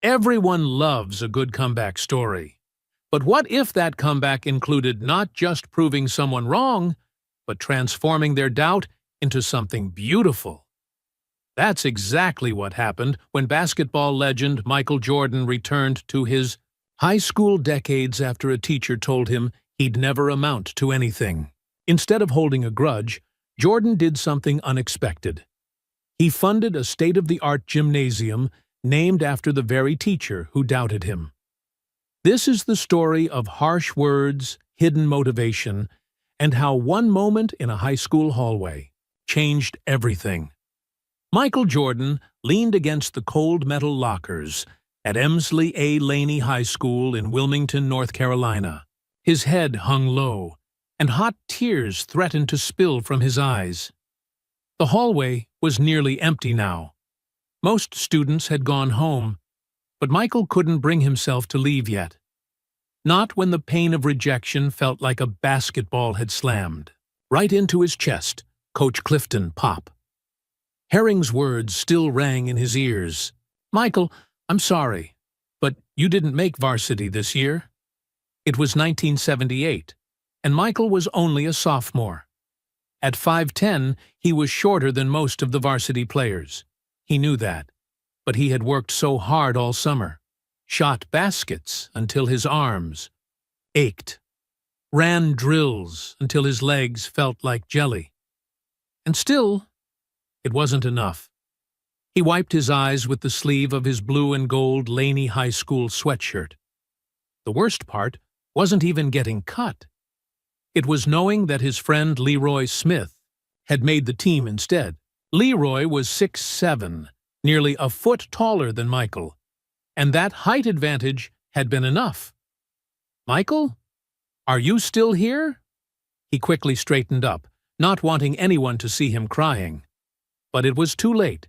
Everyone loves a good comeback story. But what if that comeback included not just proving someone wrong, but transforming their doubt into something beautiful? That's exactly what happened when basketball legend Michael Jordan returned to his high school decades after a teacher told him he'd never amount to anything. Instead of holding a grudge, Jordan did something unexpected. He funded a state-of-the-art gymnasium named after the very teacher who doubted him. This is the story of harsh words, hidden motivation, and how one moment in a high school hallway changed everything. Michael Jordan leaned against the cold metal lockers at Emsley A. Laney High School in Wilmington, North Carolina. His head hung low, and hot tears threatened to spill from his eyes. The hallway was nearly empty now. Most students had gone home, but Michael couldn't bring himself to leave yet. Not when the pain of rejection felt like a basketball had slammed right into his chest. Coach Clifton Pop. Herring's words still rang in his ears. "Michael, I'm sorry, but you didn't make varsity this year." It was 1978, and Michael was only a sophomore. At 5'10", he was shorter than most of the varsity players. He knew that, but he had worked so hard all summer, shot baskets until his arms ached, ran drills until his legs felt like jelly. And still, it wasn't enough. He wiped his eyes with the sleeve of his blue and gold Laney High School sweatshirt. The worst part wasn't even getting cut. It was knowing that his friend Leroy Smith had made the team instead. Leroy was 6'7", nearly a foot taller than Michael, and that height advantage had been enough. "Michael, are you still here?" He quickly straightened up, not wanting anyone to see him crying. But it was too late.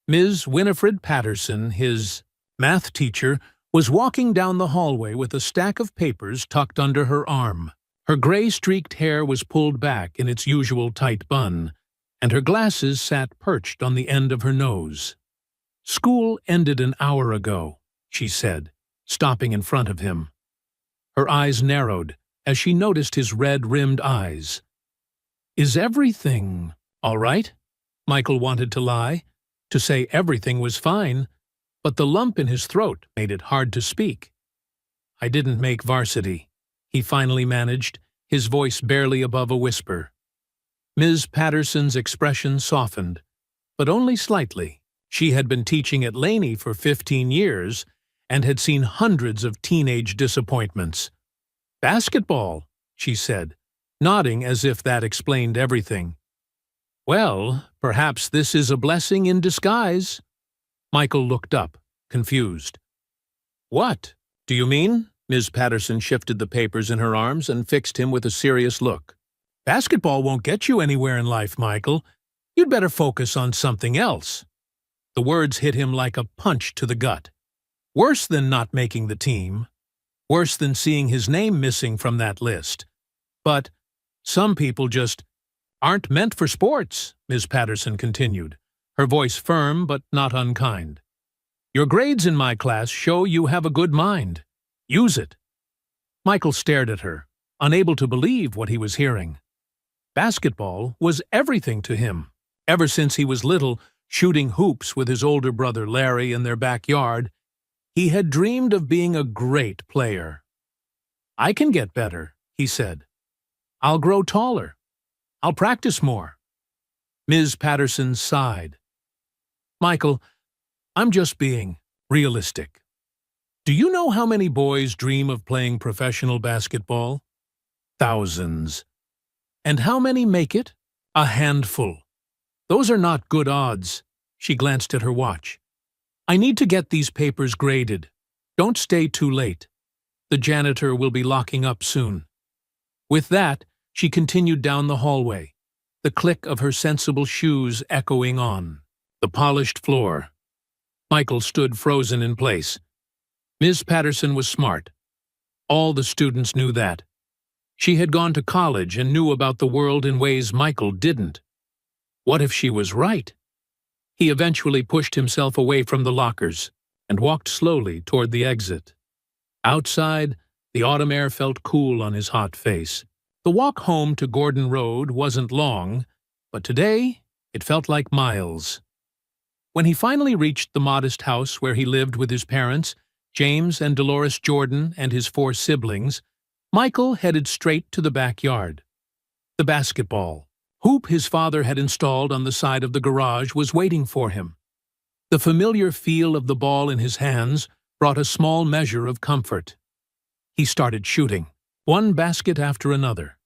Ms. Winifred Patterson, his math teacher, was walking down the hallway with a stack of papers tucked under her arm. Her gray-streaked hair was pulled back in its usual tight bun, and her glasses sat perched on the end of her nose. "School ended an hour ago," she said, stopping in front of him. Her eyes narrowed as she noticed his red-rimmed eyes. "Is everything all right?" Michael wanted to lie, to say everything was fine, but the lump in his throat made it hard to speak. "I didn't make varsity," he finally managed, his voice barely above a whisper. Ms. Patterson's expression softened, but only slightly. She had been teaching at Laney for 15 years and had seen hundreds of teenage disappointments. "Basketball," she said, nodding as if that explained everything. "Well, perhaps this is a blessing in disguise." Michael looked up, confused. "What do you mean?" Ms. Patterson shifted the papers in her arms and fixed him with a serious look. "Basketball won't get you anywhere in life, Michael. You'd better focus on something else." The words hit him like a punch to the gut. Worse than not making the team. Worse than seeing his name missing from that list. But some people just aren't meant for sports, Ms. Patterson continued, her voice firm but not unkind. "Your grades in my class show you have a good mind. Use it." Michael stared at her, unable to believe what he was hearing. Basketball was everything to him. Ever since he was little, shooting hoops with his older brother Larry in their backyard, he had dreamed of being a great player. "I can get better," he said. "I'll grow taller. I'll practice more." Ms. Patterson sighed. "Michael, I'm just being realistic. Do you know how many boys dream of playing professional basketball? Thousands. And how many make it? A handful. Those are not good odds." She glanced at her watch. "I need to get these papers graded. Don't stay too late. The janitor will be locking up soon." With that, she continued down the hallway, the click of her sensible shoes echoing on the polished floor. Michael stood frozen in place. Ms. Patterson was smart. All the students knew that. She had gone to college and knew about the world in ways Michael didn't. What if she was right? He eventually pushed himself away from the lockers and walked slowly toward the exit. Outside, the autumn air felt cool on his hot face. The walk home to Gordon Road wasn't long, but today it felt like miles. When he finally reached the modest house where he lived with his parents, James and Dolores Jordan and his 4 siblings, Michael headed straight to the backyard. The basketball hoop his father had installed on the side of the garage was waiting for him. The familiar feel of the ball in his hands brought a small measure of comfort. He started shooting, one basket after another.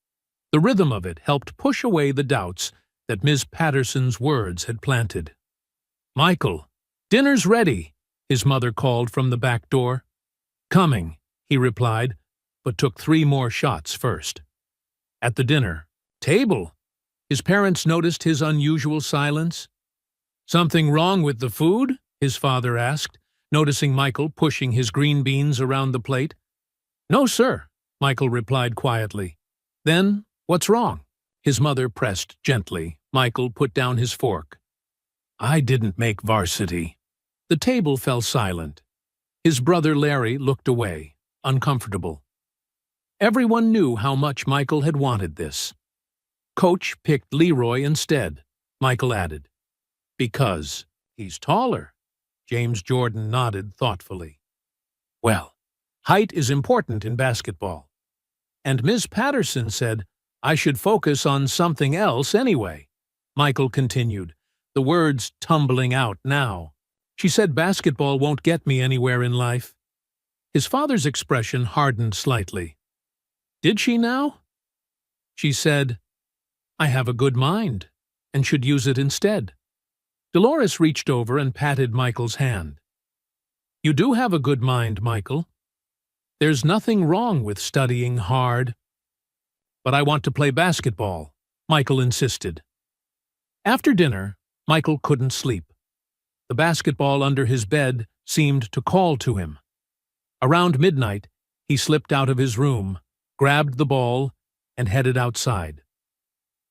The rhythm of it helped push away the doubts that Ms. Patterson's words had planted. "Michael, dinner's ready," his mother called from the back door. "Coming," he replied, but took 3 more shots first. At the dinner table, his parents noticed his unusual silence. "Something wrong with the food?" his father asked, noticing Michael pushing his green beans around the plate. "No, sir," Michael replied quietly. "Then, what's wrong?" His mother pressed gently. Michael put down his fork. "I didn't make varsity." The table fell silent. His brother Larry looked away, uncomfortable. Everyone knew how much Michael had wanted this. "Coach picked Leroy instead," Michael added. "Because he's taller," James Jordan nodded thoughtfully. "Well, height is important in basketball. And Miss Patterson said I should focus on something else anyway," Michael continued, the words tumbling out now. "She said basketball won't get me anywhere in life." His father's expression hardened slightly. "Did she now?" "She said, I have a good mind, and should use it instead." Dolores reached over and patted Michael's hand. "You do have a good mind, Michael. There's nothing wrong with studying hard." "But I want to play basketball," Michael insisted. After dinner, Michael couldn't sleep. The basketball under his bed seemed to call to him. Around midnight, he slipped out of his room, grabbed the ball, and headed outside.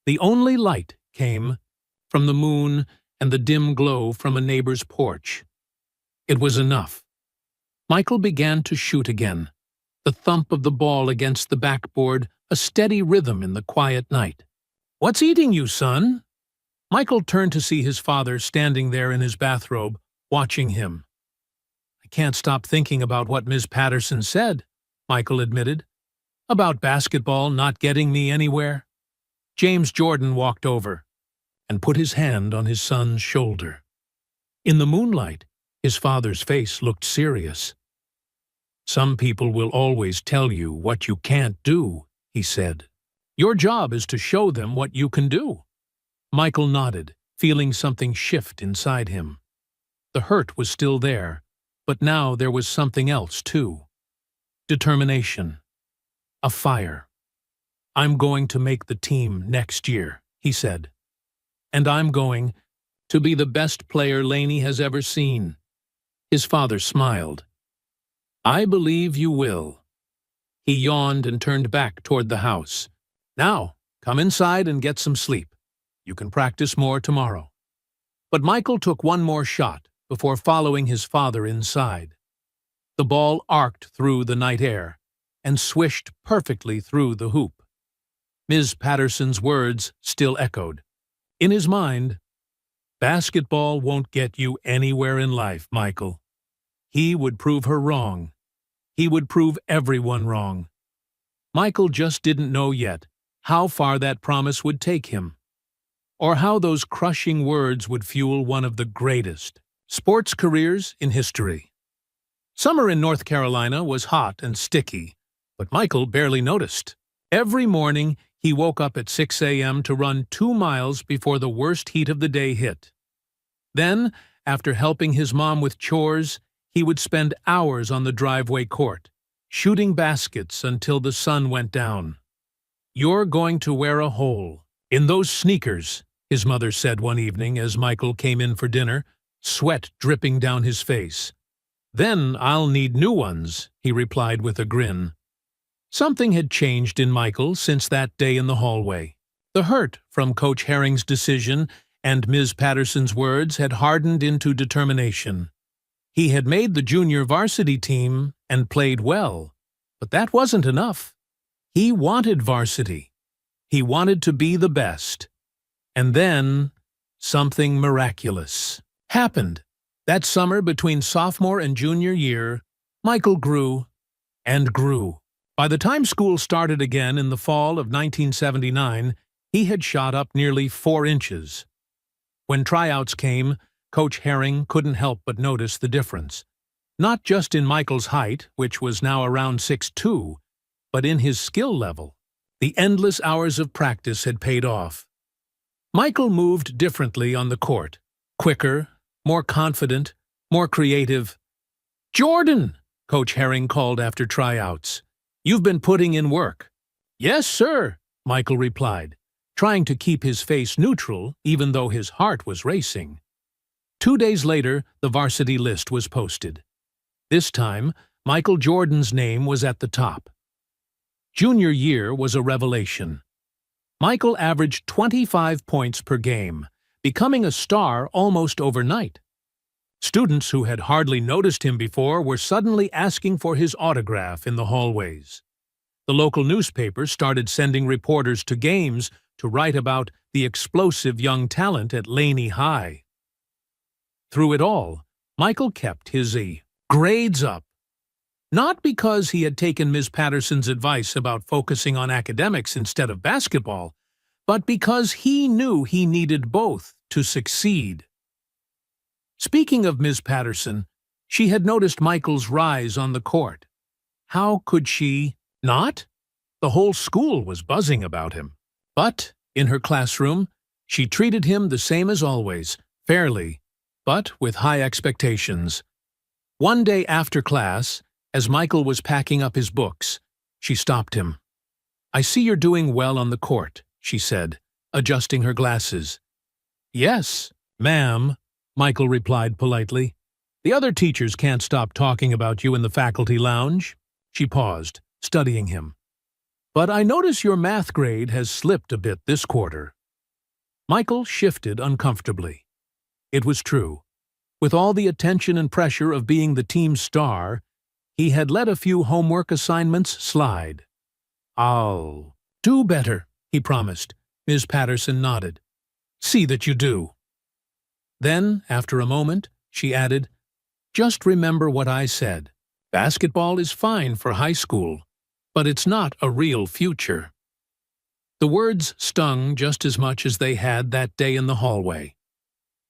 The only light came from the moon and the dim glow from a neighbor's porch. It was enough. Michael began to shoot again, the thump of the ball against the backboard a steady rhythm in the quiet night. "What's eating you, son?" Michael turned to see his father standing there in his bathrobe, watching him. "I can't stop thinking about what Miss Patterson said," Michael admitted. "About basketball not getting me anywhere." James Jordan walked over and put his hand on his son's shoulder. In the moonlight, his father's face looked serious. "Some people will always tell you what you can't do," he said. "Your job is to show them what you can do." Michael nodded, feeling something shift inside him. The hurt was still there, but now there was something else too. Determination. A fire. "I'm going to make the team next year," he said. "And I'm going to be the best player Laney has ever seen." His father smiled. "I believe you will." He yawned and turned back toward the house. "Now, come inside and get some sleep. You can practice more tomorrow." But Michael took one more shot before following his father inside. The ball arced through the night air and swished perfectly through the hoop. Ms. Patterson's words still echoed. In his mind, "Basketball won't get you anywhere in life, Michael." He would prove her wrong. He would prove everyone wrong. Michael just didn't know yet how far that promise would take him, or how those crushing words would fuel one of the greatest sports careers in history. Summer in North Carolina was hot and sticky, but Michael barely noticed. Every morning, he woke up at 6 a.m. to run 2 miles before the worst heat of the day hit. Then, after helping his mom with chores, he would spend hours on the driveway court, shooting baskets until the sun went down. "You're going to wear a hole in those sneakers," his mother said one evening as Michael came in for dinner, sweat dripping down his face. "Then I'll need new ones," he replied with a grin. Something had changed in Michael since that day in the hallway. The hurt from Coach Herring's decision and Ms. Patterson's words had hardened into determination. He had made the junior varsity team and played well, but that wasn't enough. He wanted varsity. He wanted to be the best. And then something miraculous happened. That summer between sophomore and junior year, Michael grew and grew. By the time school started again in the fall of 1979, he had shot up nearly 4 inches. When tryouts came, Coach Herring couldn't help but notice the difference. Not just in Michael's height, which was now around 6'2", but in his skill level. The endless hours of practice had paid off. Michael moved differently on the court. Quicker, more confident, more creative. "Jordan!" Coach Herring called after tryouts. "You've been putting in work." "Yes, sir," Michael replied, trying to keep his face neutral even though his heart was racing. 2 days later, the varsity list was posted. This time, Michael Jordan's name was at the top. Junior year was a revelation. Michael averaged 25 points per game, becoming a star almost overnight. Students who had hardly noticed him before were suddenly asking for his autograph in the hallways. The local newspapers started sending reporters to games to write about the explosive young talent at Laney High. Through it all, Michael kept his grades up. Not because he had taken Ms. Patterson's advice about focusing on academics instead of basketball, but because he knew he needed both to succeed. Speaking of Ms. Patterson, she had noticed Michael's rise on the court. How could she not? The whole school was buzzing about him. But, in her classroom, she treated him the same as always, fairly, but with high expectations. One day after class, as Michael was packing up his books, she stopped him. "I see you're doing well on the court," she said, adjusting her glasses. "Yes, ma'am," Michael replied politely. "The other teachers can't stop talking about you in the faculty lounge." She paused, studying him. "But I notice your math grade has slipped a bit this quarter." Michael shifted uncomfortably. It was true. With all the attention and pressure of being the team's star, he had let a few homework assignments slide. "I'll do better," he promised. Ms. Patterson nodded. "See that you do." Then, after a moment, she added, "Just remember what I said. Basketball is fine for high school, but it's not a real future." The words stung just as much as they had that day in the hallway.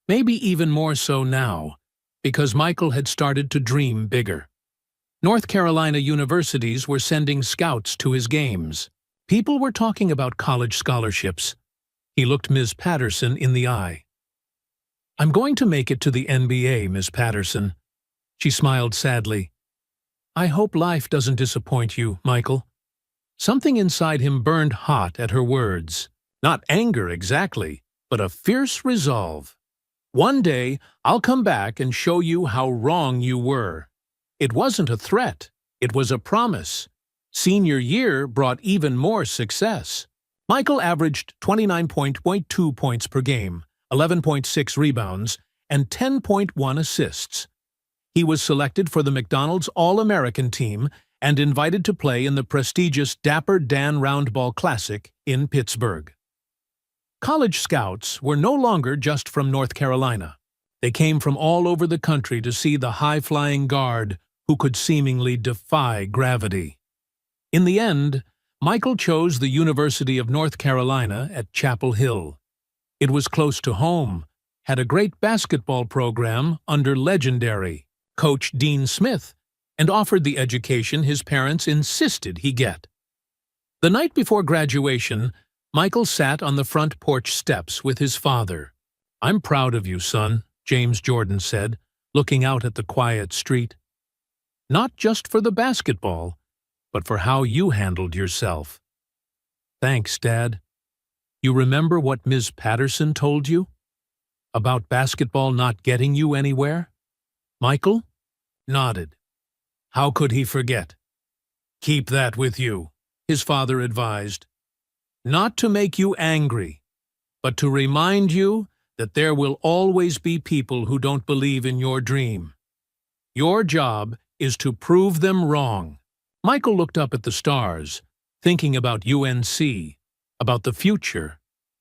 Maybe even more so now, because Michael had started to dream bigger. North Carolina universities were sending scouts to his games. People were talking about college scholarships. He looked Ms. Patterson in the eye. "I'm going to make it to the NBA, Ms. Patterson." She smiled sadly. "I hope life doesn't disappoint you, Michael." Something inside him burned hot at her words. Not anger exactly, but a fierce resolve. "One day, I'll come back and show you how wrong you were." It wasn't a threat. It was a promise. Senior year brought even more success. Michael averaged 29.2 points per game, 11.6 rebounds, and 10.1 assists. He was selected for the McDonald's All-American team and invited to play in the prestigious Dapper Dan Roundball Classic in Pittsburgh. College scouts were no longer just from North Carolina. They came from all over the country to see the high-flying guard who could seemingly defy gravity. In the end, Michael chose the University of North Carolina at Chapel Hill. It was close to home, had a great basketball program under legendary Coach Dean Smith, and offered the education his parents insisted he get. The night before graduation, Michael sat on the front porch steps with his father. "I'm proud of you, son," James Jordan said, looking out at the quiet street. "Not just for the basketball, but for how you handled yourself." "Thanks, Dad." "You remember what Ms. Patterson told you? About basketball not getting you anywhere?" Michael nodded. How could he forget? "Keep that with you," his father advised. "Not to make you angry, but to remind you that there will always be people who don't believe in your dream. Your job is to prove them wrong. Michael looked up at the stars, thinking about UNC, about the future,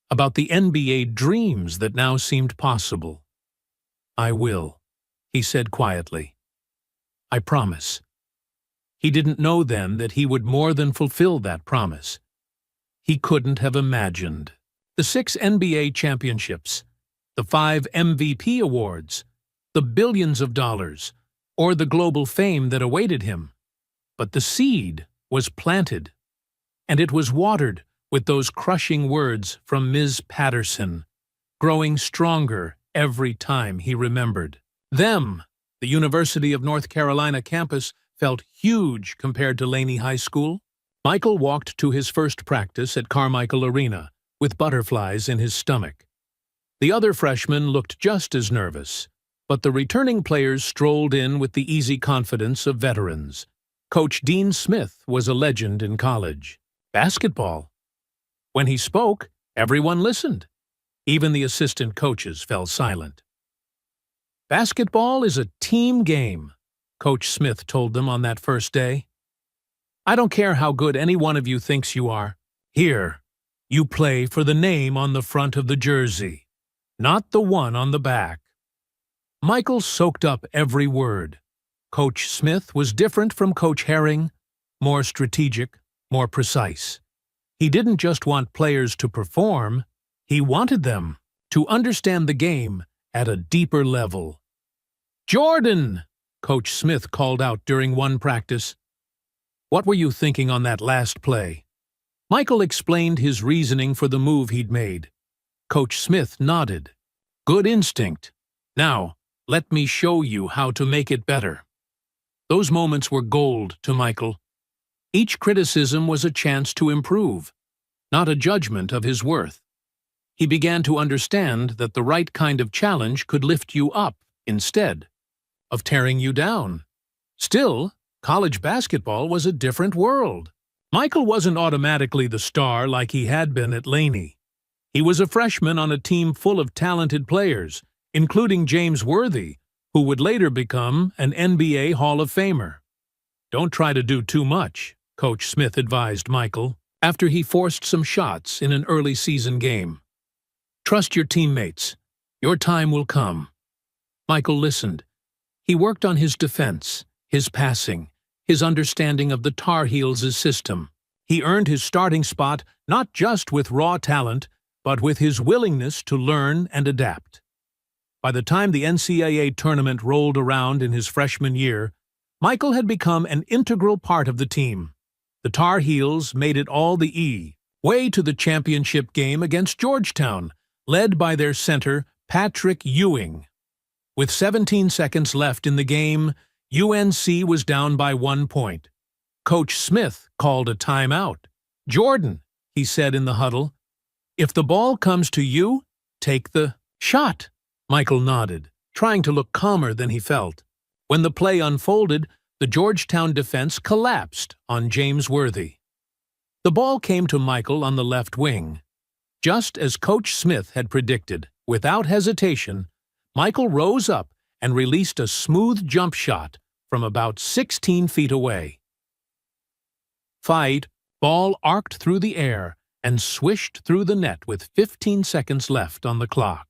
about the NBA dreams that now seemed possible. I will, he said quietly. I promise. He didn't know then that he would more than fulfill that promise. He couldn't have imagined. The 6 NBA championships, the 5 MVP awards, the billions of dollars, or the global fame that awaited him. But the seed was planted, and it was watered with those crushing words from Ms. Patterson, growing stronger every time he remembered. Them, the University of North Carolina campus, felt huge compared to Laney High School. Michael walked to his first practice at Carmichael Arena with butterflies in his stomach. The other freshmen looked just as nervous, but the returning players strolled in with the easy confidence of veterans. Coach Dean Smith was a legend in college. Basketball. When he spoke, everyone listened. Even the assistant coaches fell silent. Basketball is a team game, Coach Smith told them on that first day. I don't care how good any one of you thinks you are. Here, you play for the name on the front of the jersey, not the one on the back. Michael soaked up every word. Coach Smith was different from Coach Herring, more strategic, more precise. He didn't just want players to perform, he wanted them to understand the game at a deeper level. Jordan! Coach Smith called out during one practice. What were you thinking on that last play? Michael explained his reasoning for the move he'd made. Coach Smith nodded. Good instinct. Now, let me show you how to make it better. Those moments were gold to Michael. Each criticism was a chance to improve, not a judgment of his worth. He began to understand that the right kind of challenge could lift you up instead of tearing you down. Still, college basketball was a different world. Michael wasn't automatically the star like he had been at Laney. He was a freshman on a team full of talented players, including James Worthy, who would later become an NBA Hall of Famer. Don't try to do too much, Coach Smith advised Michael after he forced some shots in an early season game. Trust your teammates. Your time will come. Michael listened. He worked on his defense, his passing, his understanding of the Tar Heels' system. He earned his starting spot not just with raw talent, but with his willingness to learn and adapt. By the time the NCAA tournament rolled around in his freshman year, Michael had become an integral part of the team. The Tar Heels made it all the way to the championship game against Georgetown, led by their center, Patrick Ewing. With 17 seconds left in the game, UNC was down by 1 point. Coach Smith called a timeout. Jordan, he said in the huddle, if the ball comes to you, take the shot. Michael nodded, trying to look calmer than he felt. When the play unfolded, the Georgetown defense collapsed on James Worthy. The ball came to Michael on the left wing. Just as Coach Smith had predicted, without hesitation, Michael rose up and released a smooth jump shot from about 16 feet away. Ball arced through the air and swished through the net with 15 seconds left on the clock.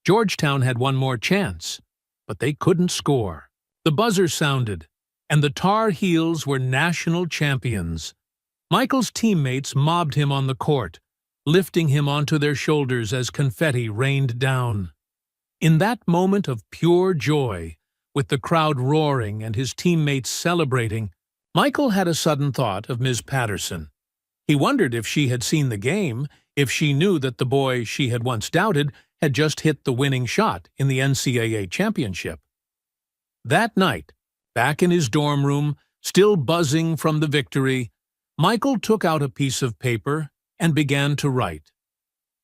Georgetown had one more chance, but they couldn't score. The buzzer sounded, and the Tar Heels were national champions. Michael's teammates mobbed him on the court, lifting him onto their shoulders as confetti rained down. In that moment of pure joy, with the crowd roaring and his teammates celebrating, Michael had a sudden thought of Ms. Patterson. He wondered if she had seen the game, if she knew that the boy she had once doubted had just hit the winning shot in the NCAA championship. That night, back in his dorm room, still buzzing from the victory, Michael took out a piece of paper and began to write.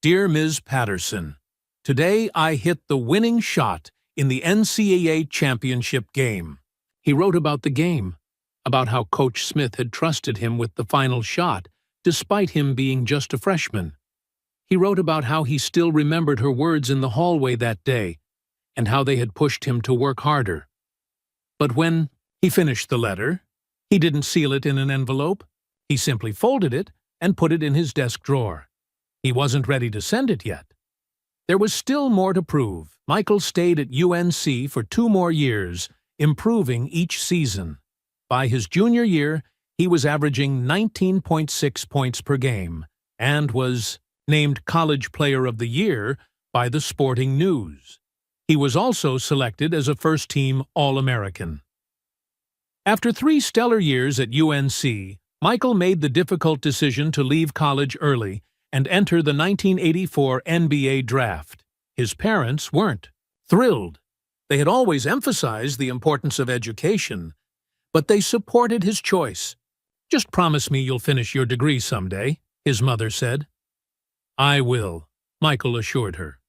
Dear Ms. Patterson, today I hit the winning shot in the NCAA championship game. He wrote about the game, about how Coach Smith had trusted him with the final shot, despite him being just a freshman. He wrote about how he still remembered her words in the hallway that day, and how they had pushed him to work harder. But when he finished the letter, he didn't seal it in an envelope. He simply folded it and put it in his desk drawer. He wasn't ready to send it yet. There was still more to prove. Michael stayed at UNC for 2 more years, improving each season. By his junior year, he was averaging 19.6 points per game and was named College Player of the Year by the Sporting News. He was also selected as a first-team All-American. After 3 stellar years at UNC, Michael made the difficult decision to leave college early and enter the 1984 NBA draft. His parents weren't thrilled. They had always emphasized the importance of education, but they supported his choice. "Just promise me you'll finish your degree someday," his mother said. "I will," Michael assured her.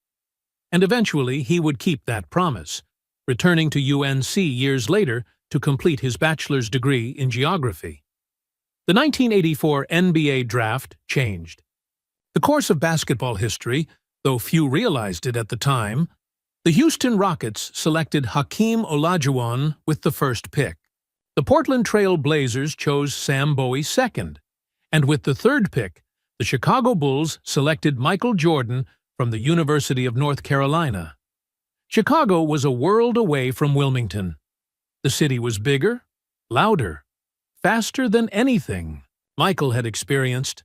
And eventually he would keep that promise, returning to UNC years later to complete his bachelor's degree in geography. The 1984 NBA draft changed the course of basketball history, though few realized it at the time. The Houston Rockets selected Hakeem Olajuwon with the first pick. The Portland Trail Blazers chose Sam Bowie second, and with the third pick, the Chicago Bulls selected Michael Jordan from the University of North Carolina. Chicago was a world away from Wilmington. The city was bigger, louder, faster than anything Michael had experienced.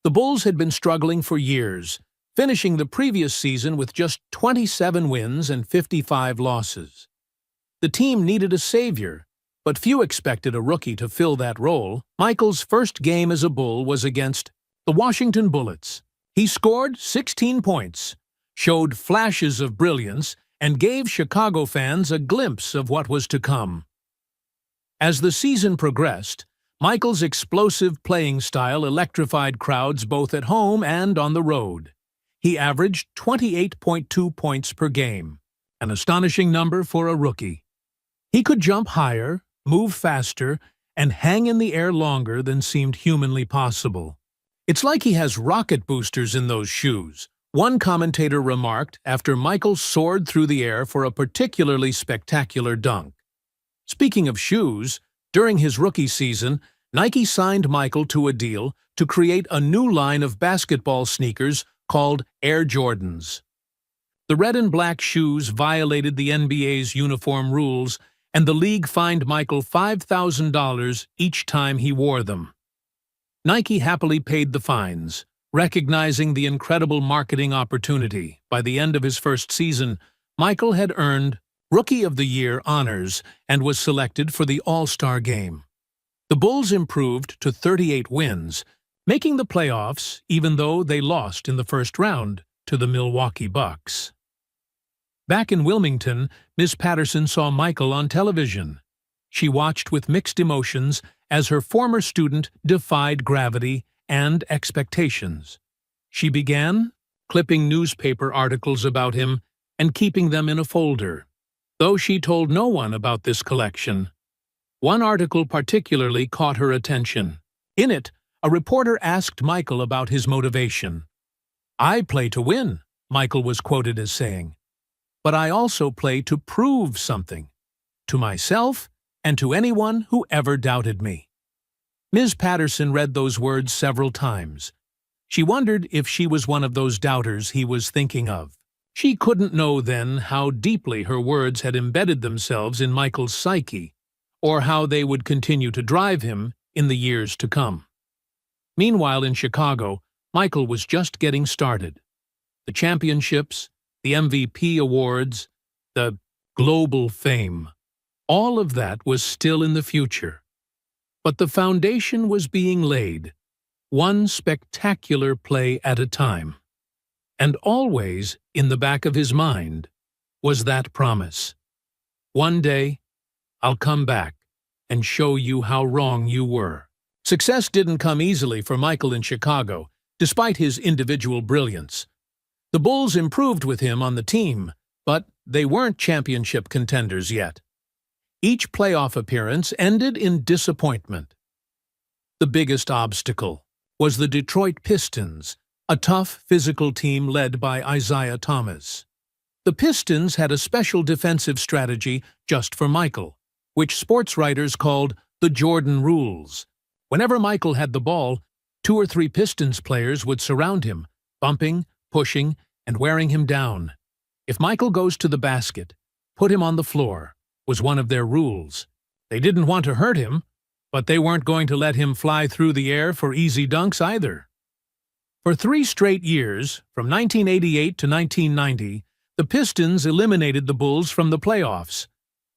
The Bulls had been struggling for years, finishing the previous season with just 27 wins and 55 losses. The team needed a savior, but few expected a rookie to fill that role. Michael's first game as a Bull was against the Washington Bullets. He scored 16 points, showed flashes of brilliance, and gave Chicago fans a glimpse of what was to come. As the season progressed, Michael's explosive playing style electrified crowds both at home and on the road. He averaged 28.2 points per game, an astonishing number for a rookie. He could jump higher, move faster, and hang in the air longer than seemed humanly possible. "It's like he has rocket boosters in those shoes," one commentator remarked after Michael soared through the air for a particularly spectacular dunk. Speaking of shoes, during his rookie season, Nike signed Michael to a deal to create a new line of basketball sneakers called Air Jordans. The red and black shoes violated the NBA's uniform rules, and the league fined Michael $5,000 each time he wore them. Nike happily paid the fines, recognizing the incredible marketing opportunity. By the end of his first season, Michael had earned Rookie of the Year honors and was selected for the All-Star Game. The Bulls improved to 38 wins, making the playoffs even though they lost in the first round to the Milwaukee Bucks. Back in Wilmington, Miss Patterson saw Michael on television. She watched with mixed emotions as her former student defied gravity and expectations. She began clipping newspaper articles about him and keeping them in a folder, though she told no one about this collection. One article particularly caught her attention. In it, a reporter asked Michael about his motivation. "I play to win," Michael was quoted as saying, "but I also play to prove something, to myself and to anyone who ever doubted me." Ms. Patterson read those words several times. She wondered if she was one of those doubters he was thinking of. She couldn't know then how deeply her words had embedded themselves in Michael's psyche, or how they would continue to drive him in the years to come. Meanwhile, in Chicago, Michael was just getting started. The championships, the MVP awards, the global fame, all of that was still in the future. But the foundation was being laid, one spectacular play at a time. And always, in the back of his mind, was that promise. "One day, I'll come back and show you how wrong you were." Success didn't come easily for Michael in Chicago, despite his individual brilliance. The Bulls improved with him on the team, but they weren't championship contenders yet. Each playoff appearance ended in disappointment. The biggest obstacle was the Detroit Pistons, a tough, physical team led by Isaiah Thomas. The Pistons had a special defensive strategy just for Michael. which sports writers called the Jordan rules. Whenever Michael had the ball, 2 or 3 Pistons players would surround him, bumping, pushing, and wearing him down. If Michael goes to the basket, put him on the floor, was one of their rules. They didn't want to hurt him, but they weren't going to let him fly through the air for easy dunks either. For 3 straight years, from 1988 to 1990, the Pistons eliminated the Bulls from the playoffs.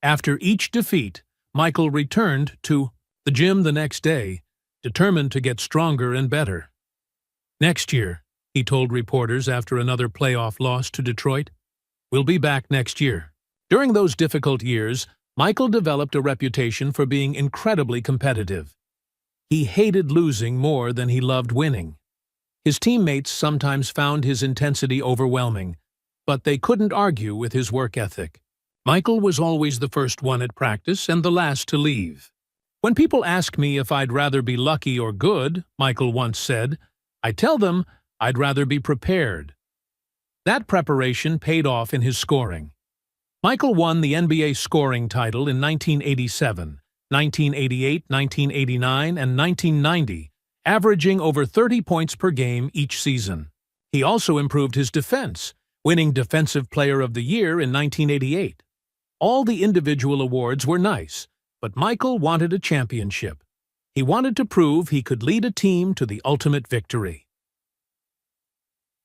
After each defeat, Michael returned to the gym the next day, determined to get stronger and better. "Next year," he told reporters after another playoff loss to Detroit, "we'll be back next year." During those difficult years, Michael developed a reputation for being incredibly competitive. He hated losing more than he loved winning. His teammates sometimes found his intensity overwhelming, but they couldn't argue with his work ethic. Michael was always the first one at practice and the last to leave. "When people ask me if I'd rather be lucky or good," Michael once said, "I tell them I'd rather be prepared." That preparation paid off in his scoring. Michael won the NBA scoring title in 1987, 1988, 1989, and 1990, averaging over 30 points per game each season. He also improved his defense, winning Defensive Player of the Year in 1988. All the individual awards were nice, but Michael wanted a championship. He wanted to prove he could lead a team to the ultimate victory.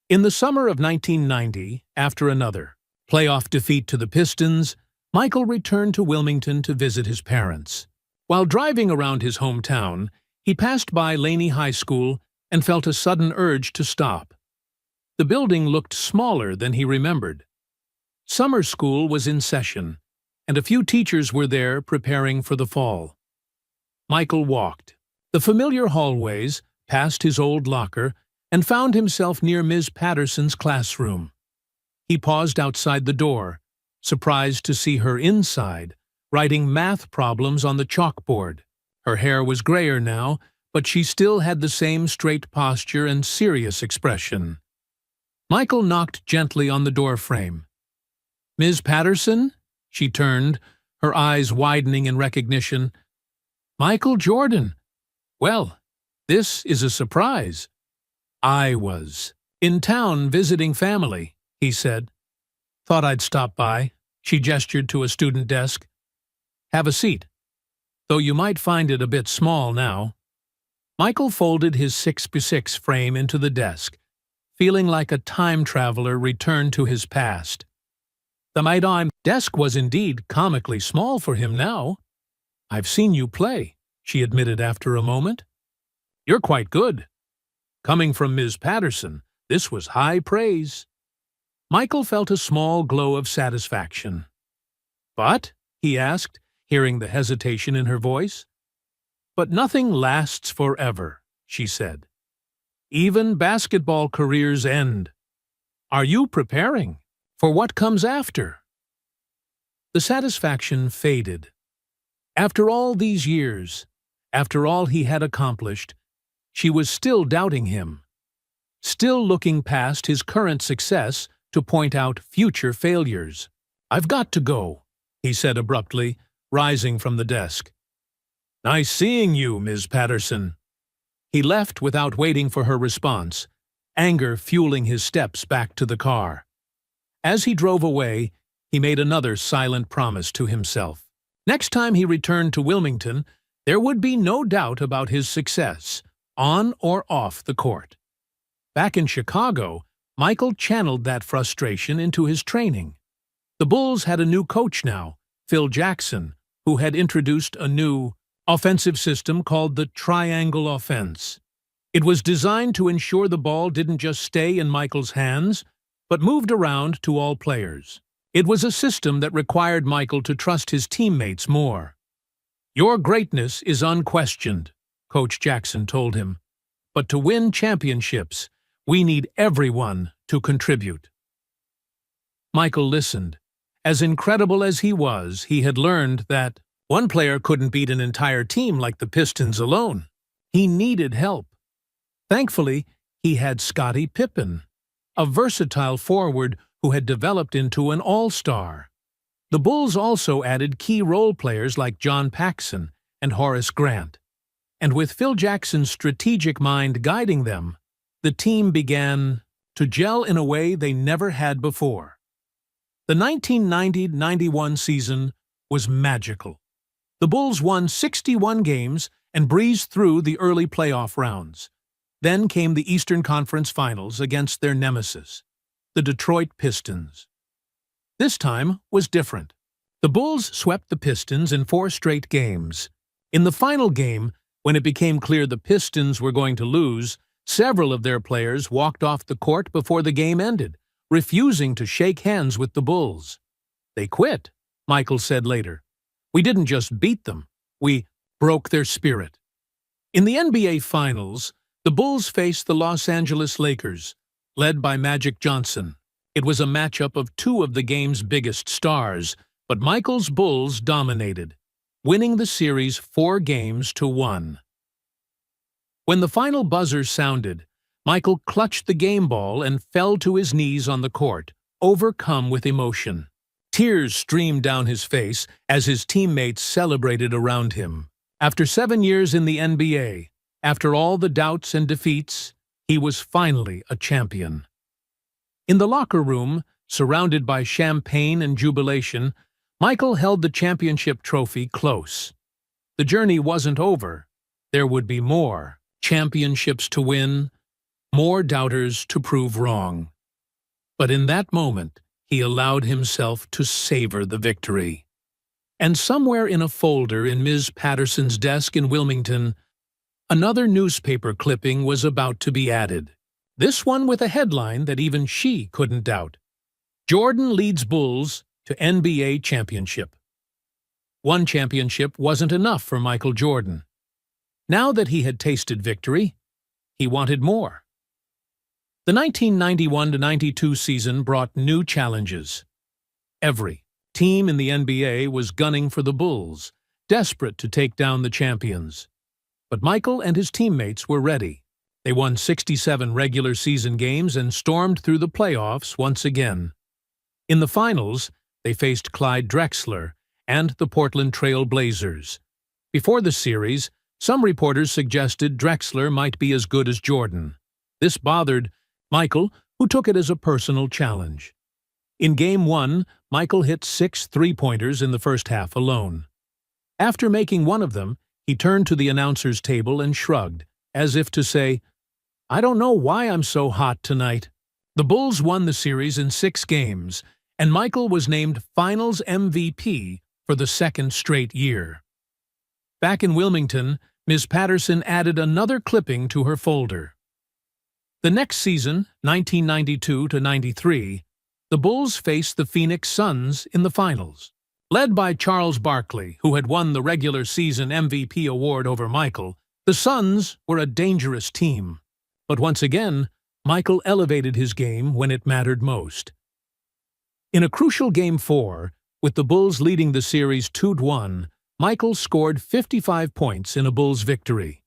In the summer of 1990, after another playoff defeat to the Pistons, Michael returned to Wilmington to visit his parents. While driving around his hometown, he passed by Laney High School and felt a sudden urge to stop. The building looked smaller than he remembered. Summer school was in session, and a few teachers were there preparing for the fall. Michael walked the familiar hallways, past his old locker, and found himself near Ms. Patterson's classroom. He paused outside the door, surprised to see her inside, writing math problems on the chalkboard. Her hair was grayer now, but she still had the same straight posture and serious expression. Michael knocked gently on the doorframe. "Ms. Patterson?" She turned, her eyes widening in recognition. "Michael Jordan. Well, this is a surprise." "I was in town visiting family," he said. "Thought I'd stop by." She gestured to a student desk. "Have a seat, though you might find it a bit small now." Michael folded his 6x6 frame into the desk, feeling like a time traveler returned to his past. The Maidan desk was indeed comically small for him now. "I've seen you play," she admitted after a moment. "You're quite good." Coming from Ms. Patterson, this was high praise. Michael felt a small glow of satisfaction. "But?" he asked, hearing the hesitation in her voice. "But nothing lasts forever," she said. "Even basketball careers end. Are you preparing for what comes after?" The satisfaction faded. After all these years, after all he had accomplished, she was still doubting him, still looking past his current success to point out future failures. "I've got to go," he said abruptly, rising from the desk. "Nice seeing you, Ms. Patterson." He left without waiting for her response, anger fueling his steps back to the car. As he drove away, he made another silent promise to himself. Next time he returned to Wilmington, there would be no doubt about his success, on or off the court. Back in Chicago, Michael channeled that frustration into his training. The Bulls had a new coach now, Phil Jackson, who had introduced a new offensive system called the triangle offense. It was designed to ensure the ball didn't just stay in Michael's hands, but moved around to all players. It was a system that required Michael to trust his teammates more. "Your greatness is unquestioned," Coach Jackson told him. "But to win championships, we need everyone to contribute." Michael listened. As incredible as he was, he had learned that one player couldn't beat an entire team like the Pistons alone. He needed help. Thankfully, he had Scottie Pippen, a versatile forward who had developed into an all-star. The Bulls also added key role players like John Paxson and Horace Grant. And with Phil Jackson's strategic mind guiding them, the team began to gel in a way they never had before. The 1990-91 season was magical. The Bulls won 61 games and breezed through the early playoff rounds. Then came the Eastern Conference Finals against their nemesis, the Detroit Pistons. This time was different. The Bulls swept the Pistons in 4 straight games. In the final game, when it became clear the Pistons were going to lose, several of their players walked off the court before the game ended, refusing to shake hands with the Bulls. "They quit," Michael said later. "We didn't just beat them, we broke their spirit." In the NBA Finals, the Bulls faced the Los Angeles Lakers, led by Magic Johnson. It was a matchup of 2 of the game's biggest stars, but Michael's Bulls dominated, winning the series 4-1. When the final buzzer sounded, Michael clutched the game ball and fell to his knees on the court, overcome with emotion. Tears streamed down his face as his teammates celebrated around him. After 7 years in the NBA, after all the doubts and defeats, he was finally a champion. In the locker room, surrounded by champagne and jubilation, Michael held the championship trophy close. The journey wasn't over. There would be more championships to win, more doubters to prove wrong. But in that moment, he allowed himself to savor the victory. And somewhere in a folder in Ms. Patterson's desk in Wilmington, another newspaper clipping was about to be added. This one with a headline that even she couldn't doubt. "Jordan leads Bulls to NBA championship." One championship wasn't enough for Michael Jordan. Now that he had tasted victory, he wanted more. The 1991-92 season brought new challenges. Every team in the NBA was gunning for the Bulls, desperate to take down the champions. But Michael and his teammates were ready. They won 67 regular season games and stormed through the playoffs once again. In the finals, they faced Clyde Drexler and the Portland Trail Blazers. Before the series, some reporters suggested Drexler might be as good as Jordan. This bothered Michael, who took it as a personal challenge. In Game 1, Michael hit 6 three-pointers in the first half alone. After making one of them, he turned to the announcer's table and shrugged, as if to say, "I don't know why I'm so hot tonight." The Bulls won the series in 6 games, and Michael was named Finals MVP for the 2nd straight year. Back in Wilmington, Ms. Patterson added another clipping to her folder. The next season, 1992-93, the Bulls faced the Phoenix Suns in the finals. Led by Charles Barkley, who had won the regular season MVP award over Michael, the Suns were a dangerous team. But once again, Michael elevated his game when it mattered most. In a crucial Game 4, with the Bulls leading the series 2-1, Michael scored 55 points in a Bulls victory.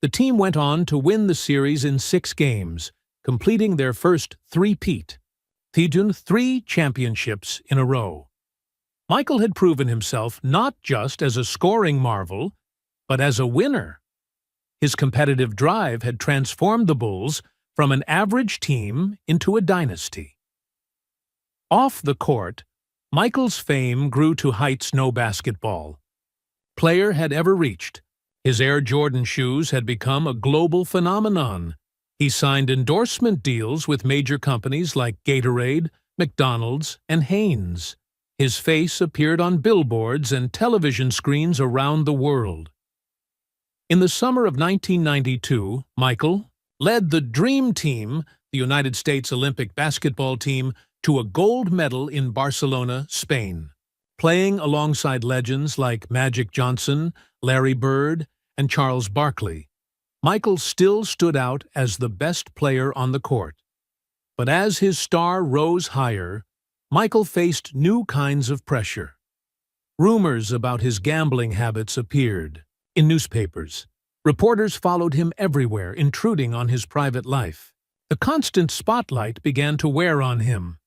The team went on to win the series in 6 games, completing their first three-peat. 3 championships in a row. Michael had proven himself not just as a scoring marvel, but as a winner. His competitive drive had transformed the Bulls from an average team into a dynasty. Off the court, Michael's fame grew to heights no basketball player had ever reached. His Air Jordan shoes had become a global phenomenon. He signed endorsement deals with major companies like Gatorade, McDonald's, and Hanes. His face appeared on billboards and television screens around the world. In the summer of 1992, Michael led the Dream Team, the United States Olympic basketball team, to a gold medal in Barcelona, Spain. Playing alongside legends like Magic Johnson, Larry Bird, and Charles Barkley, Michael still stood out as the best player on the court. But as his star rose higher, Michael faced new kinds of pressure. Rumors about his gambling habits appeared in newspapers. Reporters followed him everywhere, intruding on his private life. The constant spotlight began to wear on him.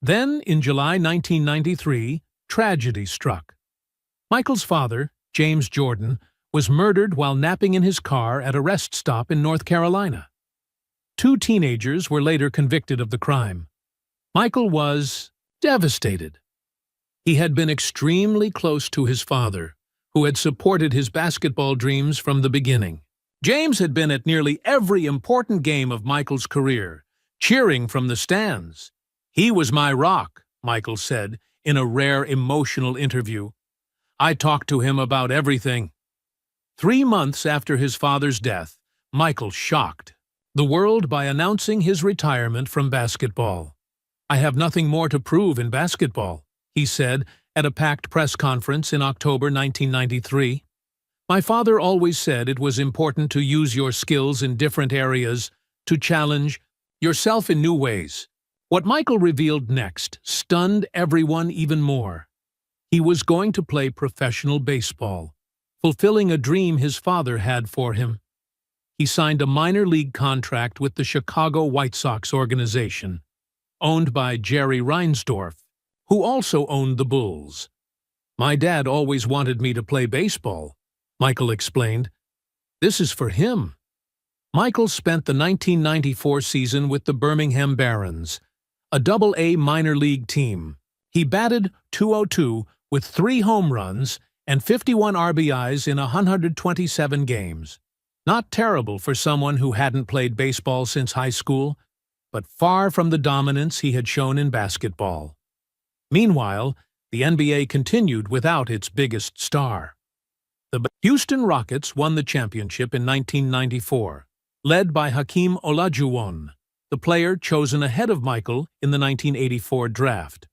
Then, in July 1993, tragedy struck. Michael's father, James Jordan, was murdered while napping in his car at a rest stop in North Carolina. 2 teenagers were later convicted of the crime. Michael was devastated. He had been extremely close to his father, who had supported his basketball dreams from the beginning. James had been at nearly every important game of Michael's career, cheering from the stands. "He was my rock," Michael said in a rare emotional interview. "I talked to him about everything." 3 months after his father's death, Michael shocked the world by announcing his retirement from basketball. "I have nothing more to prove in basketball," he said at a packed press conference in October 1993. "My father always said it was important to use your skills in different areas to challenge yourself in new ways." What Michael revealed next stunned everyone even more. He was going to play professional baseball, fulfilling a dream his father had for him. He signed a minor league contract with the Chicago White Sox organization, owned by Jerry Reinsdorf, who also owned the Bulls. "My dad always wanted me to play baseball," Michael explained. "This is for him." Michael spent the 1994 season with the Birmingham Barons, a Double-A minor league team. He batted .202 with 3 home runs and 51 RBIs in 127 games. Not terrible for someone who hadn't played baseball since high school, but far from the dominance he had shown in basketball. Meanwhile, the NBA continued without its biggest star. The Houston Rockets won the championship in 1994, led by Hakeem Olajuwon, the player chosen ahead of Michael in the 1984 draft.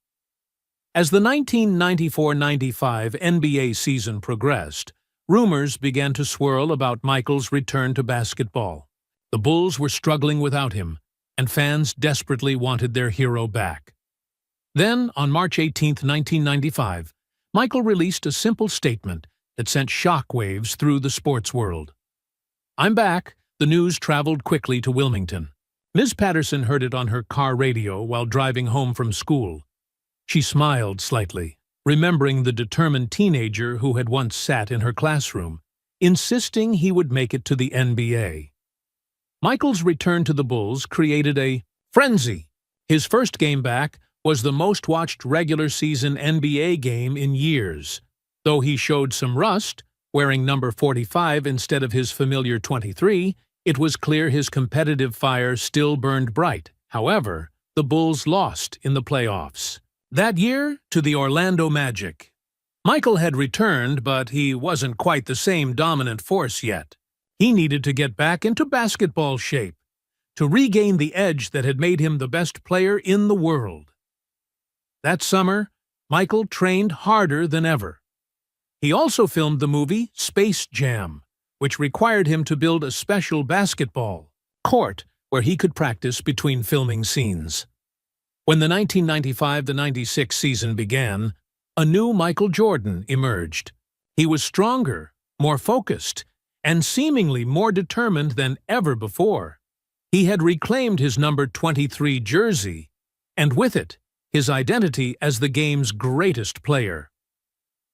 As the 1994-95 NBA season progressed, rumors began to swirl about Michael's return to basketball. The Bulls were struggling without him, and fans desperately wanted their hero back. Then, on March 18, 1995, Michael released a simple statement that sent shockwaves through the sports world. "I'm back." The news traveled quickly to Wilmington. Ms. Patterson heard it on her car radio while driving home from school. She smiled slightly, remembering the determined teenager who had once sat in her classroom, insisting he would make it to the NBA. Michael's return to the Bulls created a frenzy. His first game back was the most-watched regular season NBA game in years. Though he showed some rust, wearing number 45 instead of his familiar 23, it was clear his competitive fire still burned bright. However, the Bulls lost in the playoffs that year to the Orlando Magic. Michael had returned, but he wasn't quite the same dominant force yet. He needed to get back into basketball shape, to regain the edge that had made him the best player in the world. That summer, Michael trained harder than ever. He also filmed the movie Space Jam, which required him to build a special basketball court where he could practice between filming scenes. When the 1995-96 season began, a new Michael Jordan emerged. He was stronger, more focused, and seemingly more determined than ever before. He had reclaimed his number 23 jersey, and with it, his identity as the game's greatest player.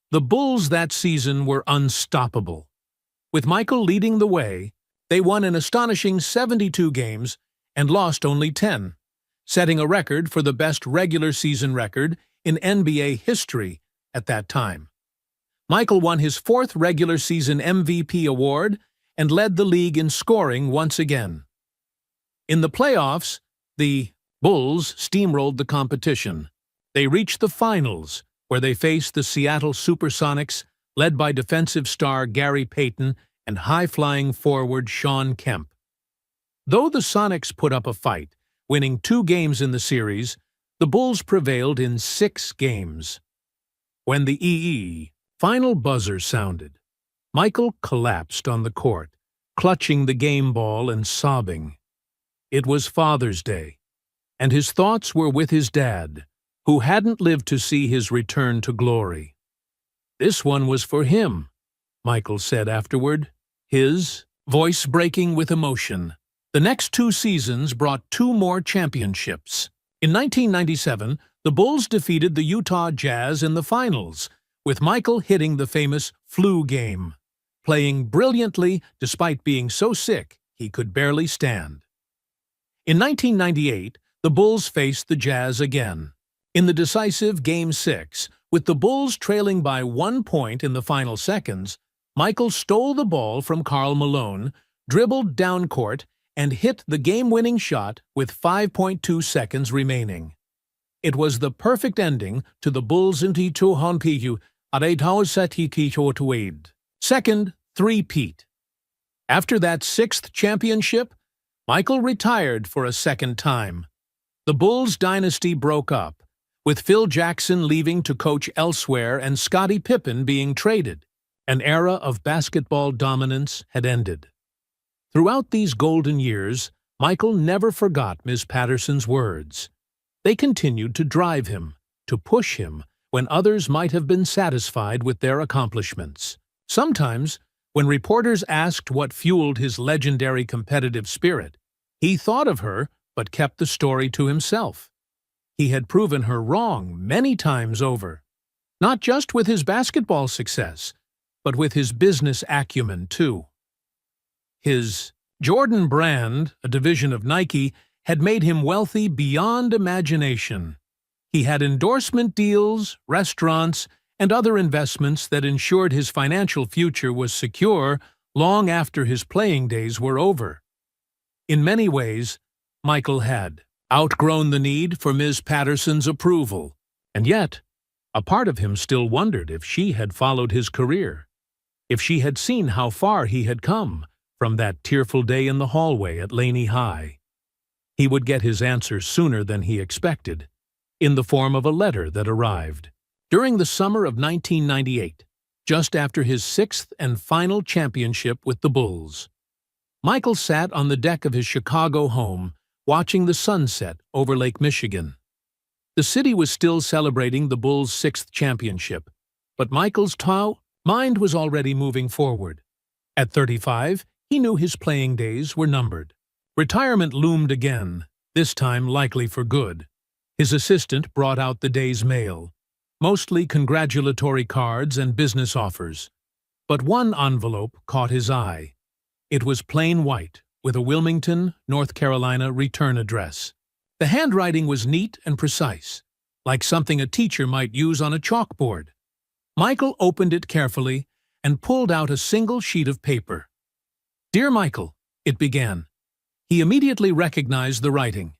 The Bulls that season were unstoppable. With Michael leading the way, they won an astonishing 72 games and lost only 10, setting a record for the best regular season record in NBA history at that time. Michael won his 4th regular season MVP award and led the league in scoring once again. In the playoffs, the Bulls steamrolled the competition. They reached the finals, where they faced the Seattle Supersonics, led by defensive star Gary Payton and high-flying forward Shawn Kemp. Though the Sonics put up a fight, winning 2 games in the series, the Bulls prevailed in 6 games. When the final buzzer sounded, Michael collapsed on the court, clutching the game ball and sobbing. It was Father's Day, and his thoughts were with his dad, who hadn't lived to see his return to glory. "This one was for him," Michael said afterward, his voice breaking with emotion. The next 2 seasons brought 2 more championships. In 1997, the Bulls defeated the Utah Jazz in the finals, with Michael hitting the famous flu game, playing brilliantly despite being so sick he could barely stand. In 1998, the Bulls faced the Jazz again. In the decisive Game 6, with the Bulls trailing by 1 point in the final seconds, Michael stole the ball from Karl Malone, dribbled down court, and hit the game-winning shot with 5.2 seconds remaining. It was the perfect ending to the Bulls' second three-peat. After that sixth championship, Michael retired for a second time. The Bulls' dynasty broke up, with Phil Jackson leaving to coach elsewhere and Scottie Pippen being traded. An era of basketball dominance had ended. Throughout these golden years, Michael never forgot Ms. Patterson's words. They continued to drive him, to push him, when others might have been satisfied with their accomplishments. Sometimes, when reporters asked what fueled his legendary competitive spirit, he thought of her but kept the story to himself. He had proven her wrong many times over, not just with his basketball success, but with his business acumen too. His Jordan brand, a division of Nike, had made him wealthy beyond imagination. He had endorsement deals, restaurants, and other investments that ensured his financial future was secure long after his playing days were over. In many ways, Michael had outgrown the need for Ms. Patterson's approval, and yet, a part of him still wondered if she had followed his career, if she had seen how far he had come from that tearful day in the hallway at Laney High. He would get his answer sooner than he expected, in the form of a letter that arrived. During the summer of 1998, just after his sixth and final championship with the Bulls, Michael sat on the deck of his Chicago home, watching the sunset over Lake Michigan. The city was still celebrating the Bulls' sixth championship, but Michael's mind was already moving forward. At 35, he knew his playing days were numbered. Retirement loomed again, this time likely for good. His assistant brought out the day's mail, mostly congratulatory cards and business offers. But one envelope caught his eye. It was plain white, with a Wilmington, North Carolina return address. The handwriting was neat and precise, like something a teacher might use on a chalkboard. Michael opened it carefully and pulled out a single sheet of paper. "Dear Michael," it began. He immediately recognized the writing.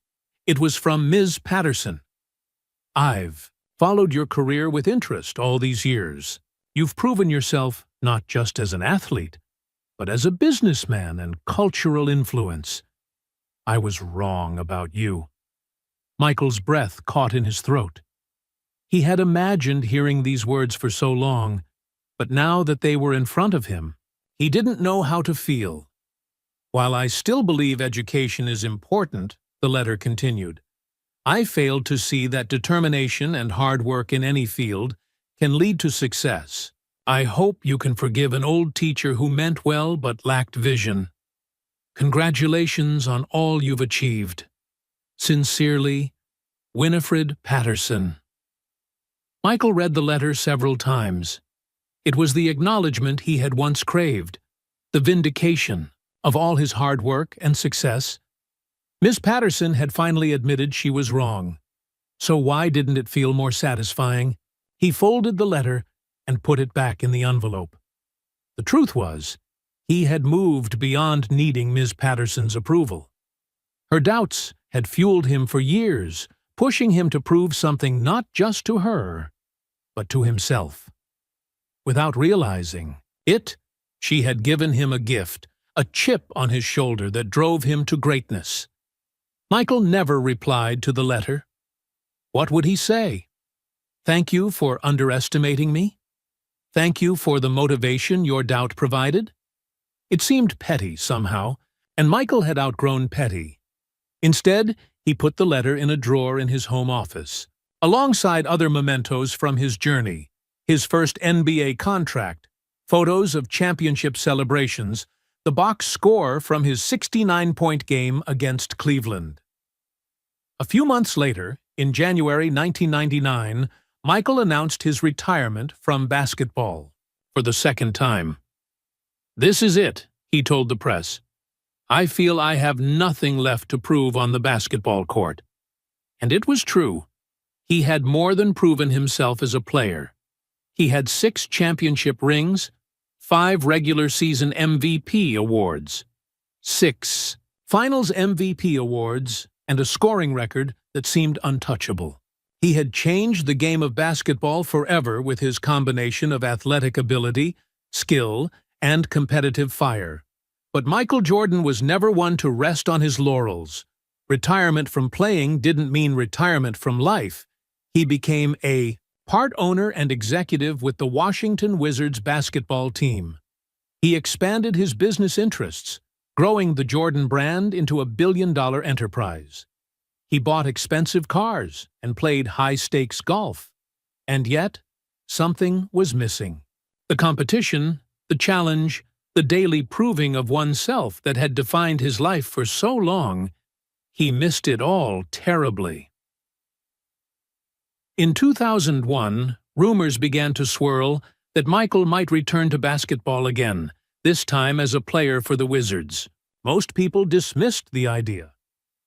It was from Ms. Patterson. "I've followed your career with interest all these years. You've proven yourself not just as an athlete, but as a businessman and cultural influence. I was wrong about you." Michael's breath caught in his throat. He had imagined hearing these words for so long, but now that they were in front of him, he didn't know how to feel. "While I still believe education is important," the letter continued, "I failed to see that determination and hard work in any field can lead to success. I hope you can forgive an old teacher who meant well but lacked vision. Congratulations on all you've achieved. Sincerely, Winifred Patterson." Michael read the letter several times. It was the acknowledgement he had once craved, the vindication of all his hard work and success. Miss Patterson had finally admitted she was wrong. So why didn't it feel more satisfying? He folded the letter and put it back in the envelope. The truth was, he had moved beyond needing Ms. Patterson's approval. Her doubts had fueled him for years, pushing him to prove something not just to her, but to himself. Without realizing it, she had given him a gift, a chip on his shoulder that drove him to greatness. Michael never replied to the letter. What would he say? "Thank you for underestimating me? Thank you for the motivation your doubt provided?" It seemed petty somehow, and Michael had outgrown petty. Instead, he put the letter in a drawer in his home office, alongside other mementos from his journey, his first NBA contract, photos of championship celebrations, the box score from his 69-point game against Cleveland. A few months later, in January 1999, Michael announced his retirement from basketball for the second time. "This is it," he told the press. "I feel I have nothing left to prove on the basketball court." And it was true. He had more than proven himself as a player. He had 6 championship rings, 5 regular season MVP awards, 6 Finals MVP awards, and a scoring record that seemed untouchable. He had changed the game of basketball forever with his combination of athletic ability, skill, and competitive fire. But Michael Jordan was never one to rest on his laurels. Retirement from playing didn't mean retirement from life. He became a part owner and executive with the Washington Wizards basketball team. He expanded his business interests, growing the Jordan brand into a billion-dollar enterprise. He bought expensive cars and played high-stakes golf. And yet, something was missing. The competition, the challenge, the daily proving of oneself that had defined his life for so long, he missed it all terribly. In 2001, rumors began to swirl that Michael might return to basketball again, this time as a player for the Wizards. Most people dismissed the idea.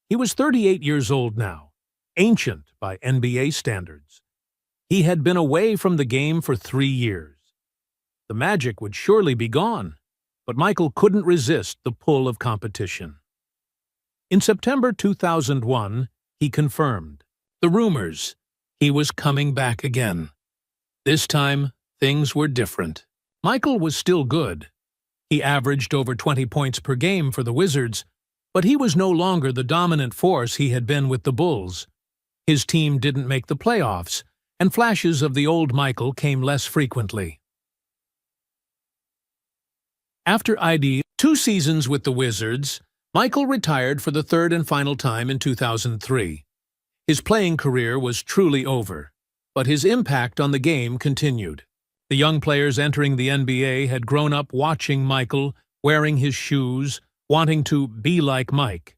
He was 38 years old now, ancient by NBA standards. He had been away from the game for 3 years. The magic would surely be gone, but Michael couldn't resist the pull of competition. In September 2001, he confirmed the rumors. He was coming back again. This time, things were different. Michael was still good. He averaged over 20 points per game for the Wizards, but he was no longer the dominant force he had been with the Bulls. His team didn't make the playoffs, and flashes of the old Michael came less frequently. After 2 seasons with the Wizards, Michael retired for the third and final time in 2003. His playing career was truly over, but his impact on the game continued. The young players entering the NBA had grown up watching Michael, wearing his shoes, wanting to be like Mike.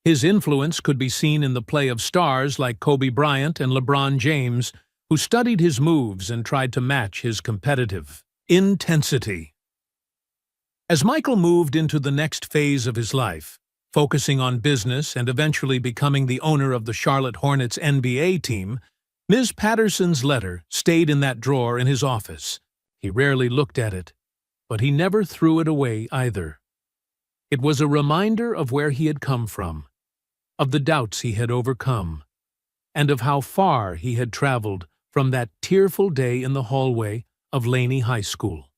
His influence could be seen in the play of stars like Kobe Bryant and LeBron James, who studied his moves and tried to match his competitive intensity. As Michael moved into the next phase of his life, focusing on business and eventually becoming the owner of the Charlotte Hornets NBA team, Ms. Patterson's letter stayed in that drawer in his office. He rarely looked at it, but he never threw it away either. It was a reminder of where he had come from, of the doubts he had overcome, and of how far he had traveled from that tearful day in the hallway of Laney High School.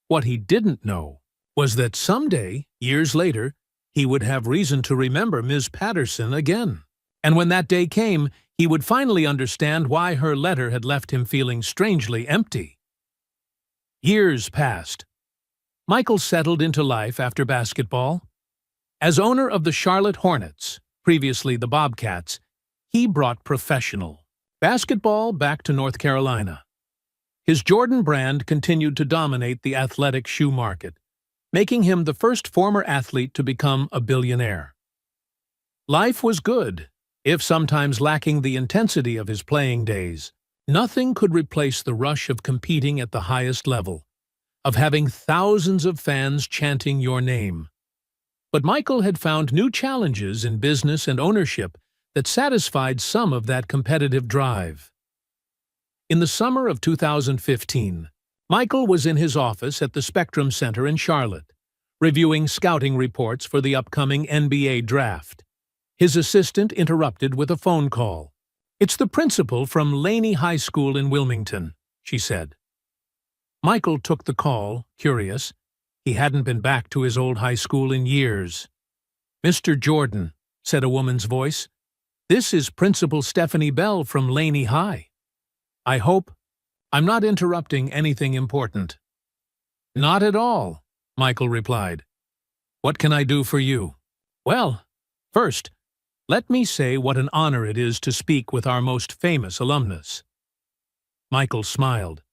What he didn't know was that someday, years later, he would have reason to remember Ms. Patterson again. And when that day came, he would finally understand why her letter had left him feeling strangely empty. Years passed. Michael settled into life after basketball. As owner of the Charlotte Hornets, previously the Bobcats, he brought professional basketball back to North Carolina. His Jordan brand continued to dominate the athletic shoe market, making him the first former athlete to become a billionaire. Life was good, if sometimes lacking the intensity of his playing days. Nothing could replace the rush of competing at the highest level, of having thousands of fans chanting your name. But Michael had found new challenges in business and ownership that satisfied some of that competitive drive. In the summer of 2015, Michael was in his office at the Spectrum Center in Charlotte, reviewing scouting reports for the upcoming NBA draft. His assistant interrupted with a phone call. "It's the principal from Laney High School in Wilmington," she said. Michael took the call, curious. He hadn't been back to his old high school in years. "Mr. Jordan," said a woman's voice, "this is Principal Stephanie Bell from Laney High. I hope I'm not interrupting anything important." "Not at all," Michael replied. "What can I do for you?" "Well, first, let me say what an honor it is to speak with our most famous alumnus." Michael smiled.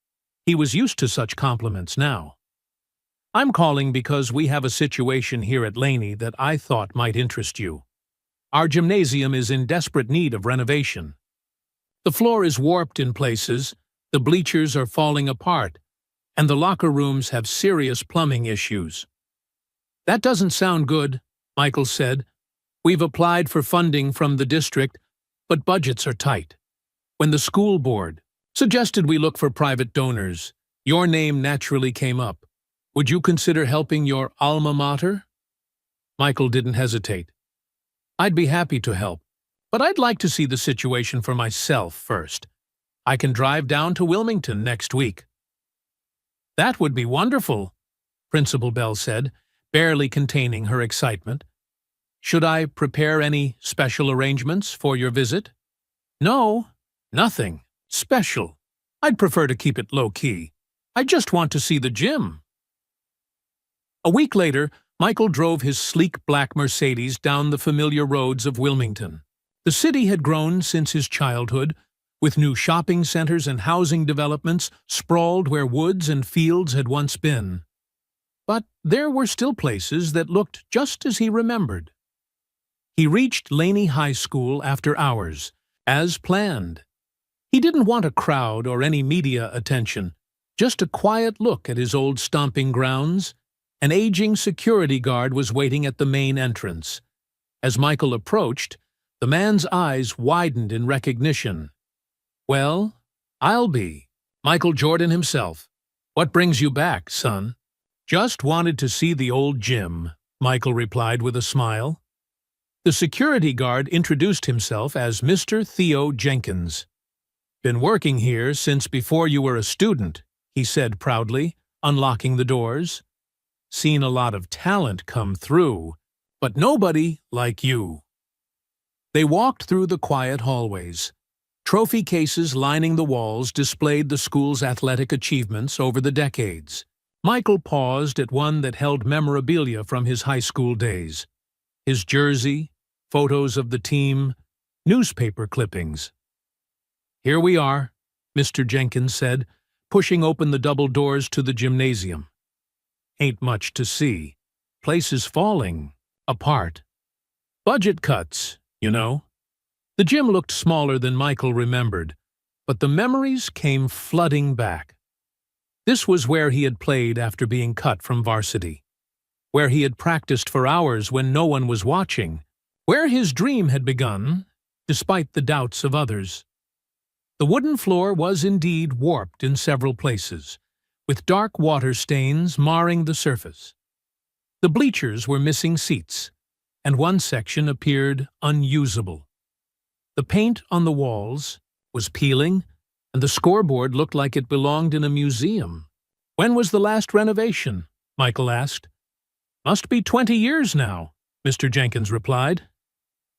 He was used to such compliments now. "I'm calling because we have a situation here at Laney that I thought might interest you. Our gymnasium is in desperate need of renovation. The floor is warped in places, the bleachers are falling apart, and the locker rooms have serious plumbing issues. That doesn't sound good, Michael said. We've applied for funding from the district, but budgets are tight. When the school board suggested we look for private donors, your name naturally came up. Would you consider helping your alma mater? Michael didn't hesitate. I'd be happy to help, but I'd like to see the situation for myself first. I can drive down to Wilmington next week. That would be wonderful, Principal Bell said, barely containing her excitement. Should I prepare any special arrangements for your visit? No, nothing special. I'd prefer to keep it low-key. I just want to see the gym. A week later, Michael drove his sleek black Mercedes down the familiar roads of Wilmington. The city had grown since his childhood, with new shopping centers and housing developments sprawled where woods and fields had once been. But there were still places that looked just as he remembered. He reached Laney High School after hours, as planned. He didn't want a crowd or any media attention, just a quiet look at his old stomping grounds. An aging security guard was waiting at the main entrance. As Michael approached, the man's eyes widened in recognition. Well, I'll be Michael Jordan himself. What brings you back, son? Just wanted to see the old gym, Michael replied with a smile. The security guard introduced himself as Mr. Theo Jenkins. Been working here since before you were a student, he said proudly, unlocking the doors. Seen a lot of talent come through, but nobody like you. They walked through the quiet hallways. Trophy cases lining the walls displayed the school's athletic achievements over the decades. Michael paused at one that held memorabilia from his high school days. His jersey, photos of the team, newspaper clippings. Here we are, Mr. Jenkins said, pushing open the double doors to the gymnasium. Ain't much to see. Place is falling apart. Budget cuts, you know. The gym looked smaller than Michael remembered, but the memories came flooding back. This was where he had played after being cut from varsity, where he had practiced for hours when no one was watching, where his dream had begun, despite the doubts of others. The wooden floor was indeed warped in several places, with dark water stains marring the surface. The bleachers were missing seats, and one section appeared unusable. The paint on the walls was peeling, and the scoreboard looked like it belonged in a museum. When was the last renovation? Michael asked. Must be 20 years now, Mr. Jenkins replied.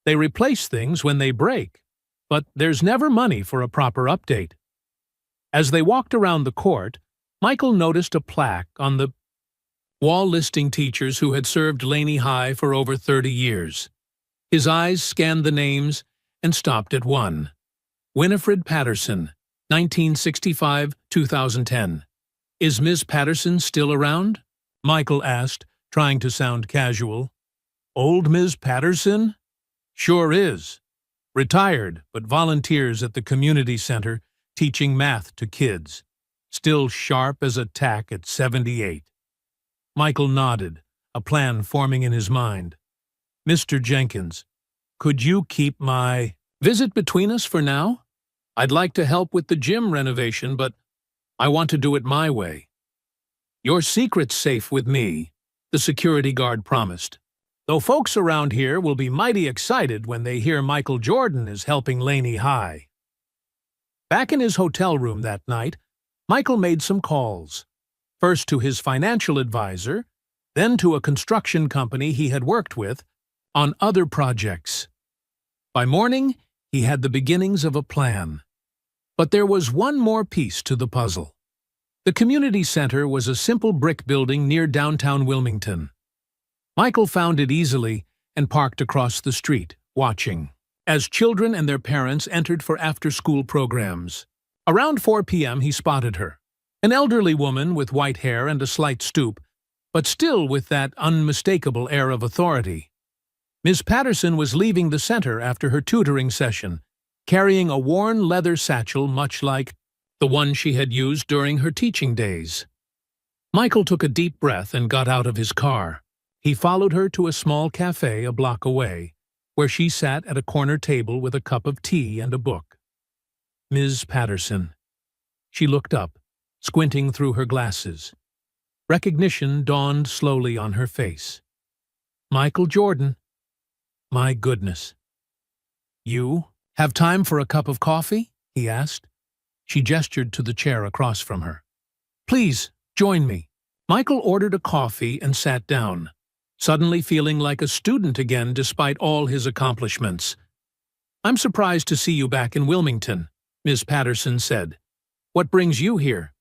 They replace things when they break, but there's never money for a proper update. As they walked around the court, Michael noticed a plaque on the wall listing teachers who had served Laney High for over 30 years. His eyes scanned the names and stopped at one. Winifred Patterson, 1965-2010. Is Ms. Patterson still around? Michael asked, trying to sound casual. Old Ms. Patterson? Sure is. Retired, but volunteers at the community center teaching math to kids. Still sharp as a tack at 78. Michael nodded, a plan forming in his mind. Mr. Jenkins, could you keep my visit between us for now? I'd like to help with the gym renovation, but I want to do it my way. Your secret's safe with me, the security guard promised. Though folks around here will be mighty excited when they hear Michael Jordan is helping Laney High. Back in his hotel room that night, Michael made some calls. First to his financial advisor, then to a construction company he had worked with on other projects. By morning, he had the beginnings of a plan. But there was one more piece to the puzzle. The community center was a simple brick building near downtown Wilmington. Michael found it easily and parked across the street, watching, as children and their parents entered for after-school programs. Around 4 p.m. he spotted her, an elderly woman with white hair and a slight stoop, but still with that unmistakable air of authority. Miss Patterson was leaving the center after her tutoring session, carrying a worn leather satchel much like the one she had used during her teaching days. Michael took a deep breath and got out of his car. He followed her to a small cafe a block away, where she sat at a corner table with a cup of tea and a book. Ms. Patterson. She looked up, squinting through her glasses. Recognition dawned slowly on her face. Michael Jordan. My goodness. You have time for a cup of coffee? He asked. She gestured to the chair across from her. Please, join me. Michael ordered a coffee and sat down, suddenly feeling like a student again despite all his accomplishments. I'm surprised to see you back in Wilmington, Miss Patterson said. What brings you here?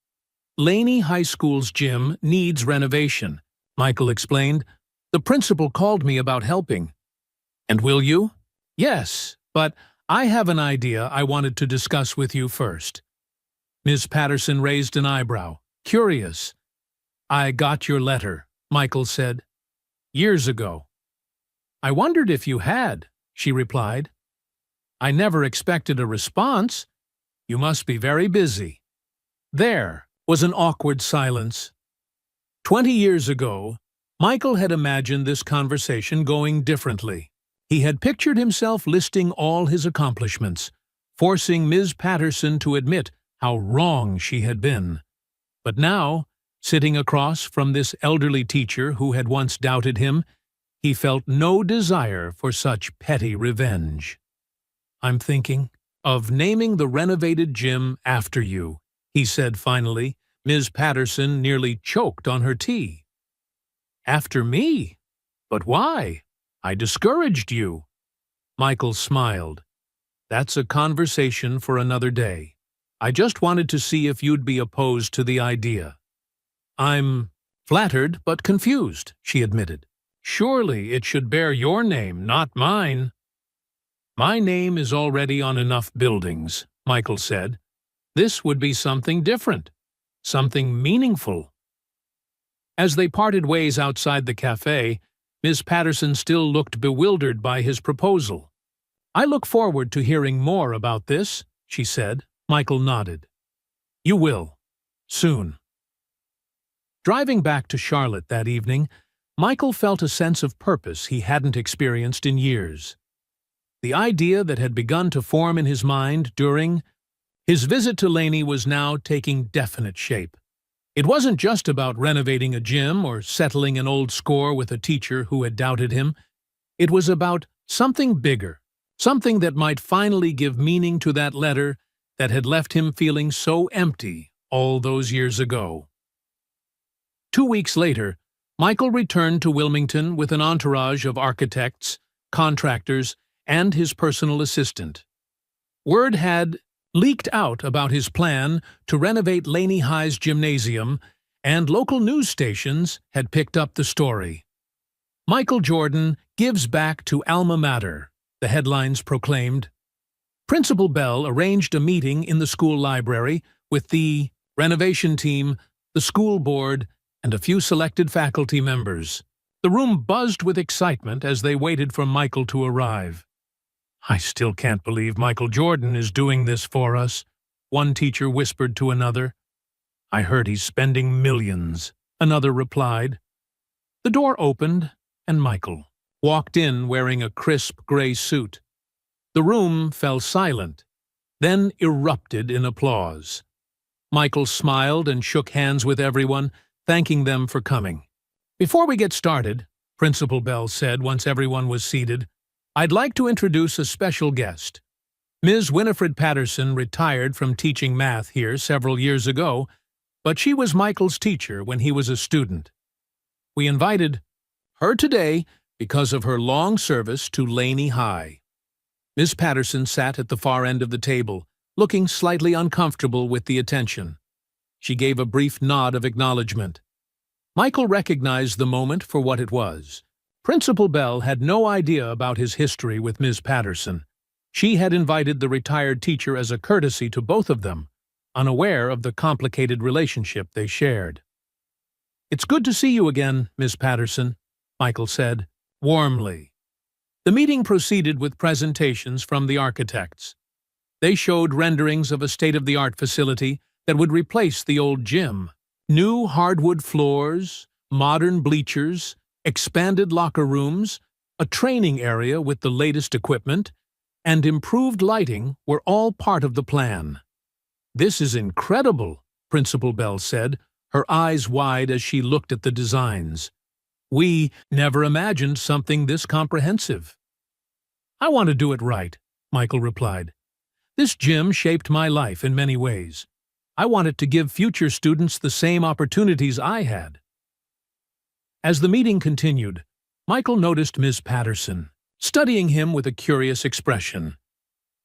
Laney High School's gym needs renovation, Michael explained. The principal called me about helping. And will you? Yes, but I have an idea I wanted to discuss with you first. Miss Patterson raised an eyebrow, curious. I got your letter, Michael said. Years ago. I wondered if you had, she replied. I never expected a response. You must be very busy. There was an awkward silence. 20 years ago, Michael had imagined this conversation going differently. He had pictured himself listing all his accomplishments, forcing Ms. Patterson to admit how wrong she had been. But now, sitting across from this elderly teacher who had once doubted him, he felt no desire for such petty revenge. I'm thinking of naming the renovated gym after you, he said finally. Ms. Patterson nearly choked on her tea. After me? But why? I discouraged you. Michael smiled. That's a conversation for another day. I just wanted to see if you'd be opposed to the idea. I'm flattered but confused, she admitted. Surely it should bear your name, not mine. My name is already on enough buildings, Michael said. This would be something different, something meaningful. As they parted ways outside the cafe, Miss Patterson still looked bewildered by his proposal. I look forward to hearing more about this, she said. Michael nodded. You will. Soon. Driving back to Charlotte that evening, Michael felt a sense of purpose he hadn't experienced in years. The idea that had begun to form in his mind during his visit to Laney was now taking definite shape. It wasn't just about renovating a gym or settling an old score with a teacher who had doubted him. It was about something bigger, something that might finally give meaning to that letter that had left him feeling so empty all those years ago. 2 weeks later, Michael returned to Wilmington with an entourage of architects, contractors, and his personal assistant. Word had leaked out about his plan to renovate Laney High's gymnasium, and local news stations had picked up the story. Michael Jordan gives back to Alma Mater, the headlines proclaimed. Principal Bell arranged a meeting in the school library with the renovation team, the school board, and a few selected faculty members. The room buzzed with excitement as they waited for Michael to arrive. I still can't believe Michael Jordan is doing this for us, one teacher whispered to another. I heard he's spending millions, another replied. The door opened, and Michael walked in wearing a crisp gray suit. The room fell silent, then erupted in applause. Michael smiled and shook hands with everyone, thanking them for coming. Before we get started, Principal Bell said once everyone was seated, I'd like to introduce a special guest. Ms. Winifred Patterson retired from teaching math here several years ago, but she was Michael's teacher when he was a student. We invited her today because of her long service to Laney High. Miss Patterson sat at the far end of the table, looking slightly uncomfortable with the attention. She gave a brief nod of acknowledgement. Michael recognized the moment for what it was. Principal Bell had no idea about his history with Miss Patterson. She had invited the retired teacher as a courtesy to both of them, unaware of the complicated relationship they shared. It's good to see you again, Miss Patterson, Michael said, warmly. The meeting proceeded with presentations from the architects. They showed renderings of a state-of-the-art facility that would replace the old gym. New hardwood floors, modern bleachers, expanded locker rooms, a training area with the latest equipment, and improved lighting were all part of the plan. "This is incredible," Principal Bell said, her eyes wide as she looked at the designs. "We never imagined something this comprehensive." "I want to do it right," Michael replied. "This gym shaped my life in many ways. I want it to give future students the same opportunities I had." As the meeting continued, Michael noticed Ms. Patterson, studying him with a curious expression.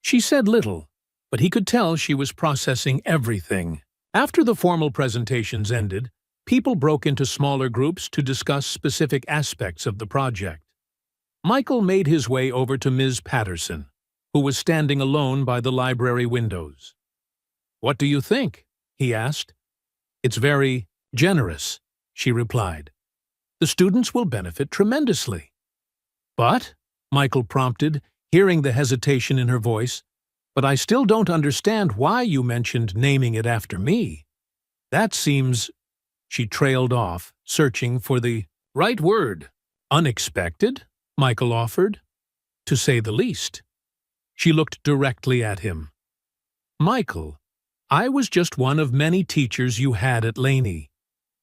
She said little, but he could tell she was processing everything. After the formal presentations ended, people broke into smaller groups to discuss specific aspects of the project. Michael made his way over to Ms. Patterson, who was standing alone by the library windows. "What do you think?" he asked. "It's very generous," she replied. "The students will benefit tremendously." "But," Michael prompted, hearing the hesitation in her voice, "but I still don't understand why you mentioned naming it after me. That seems—" She trailed off, searching for the right word. "Unexpected?" Michael offered. "To say the least." She looked directly at him. "Michael, I was just one of many teachers you had at Laney,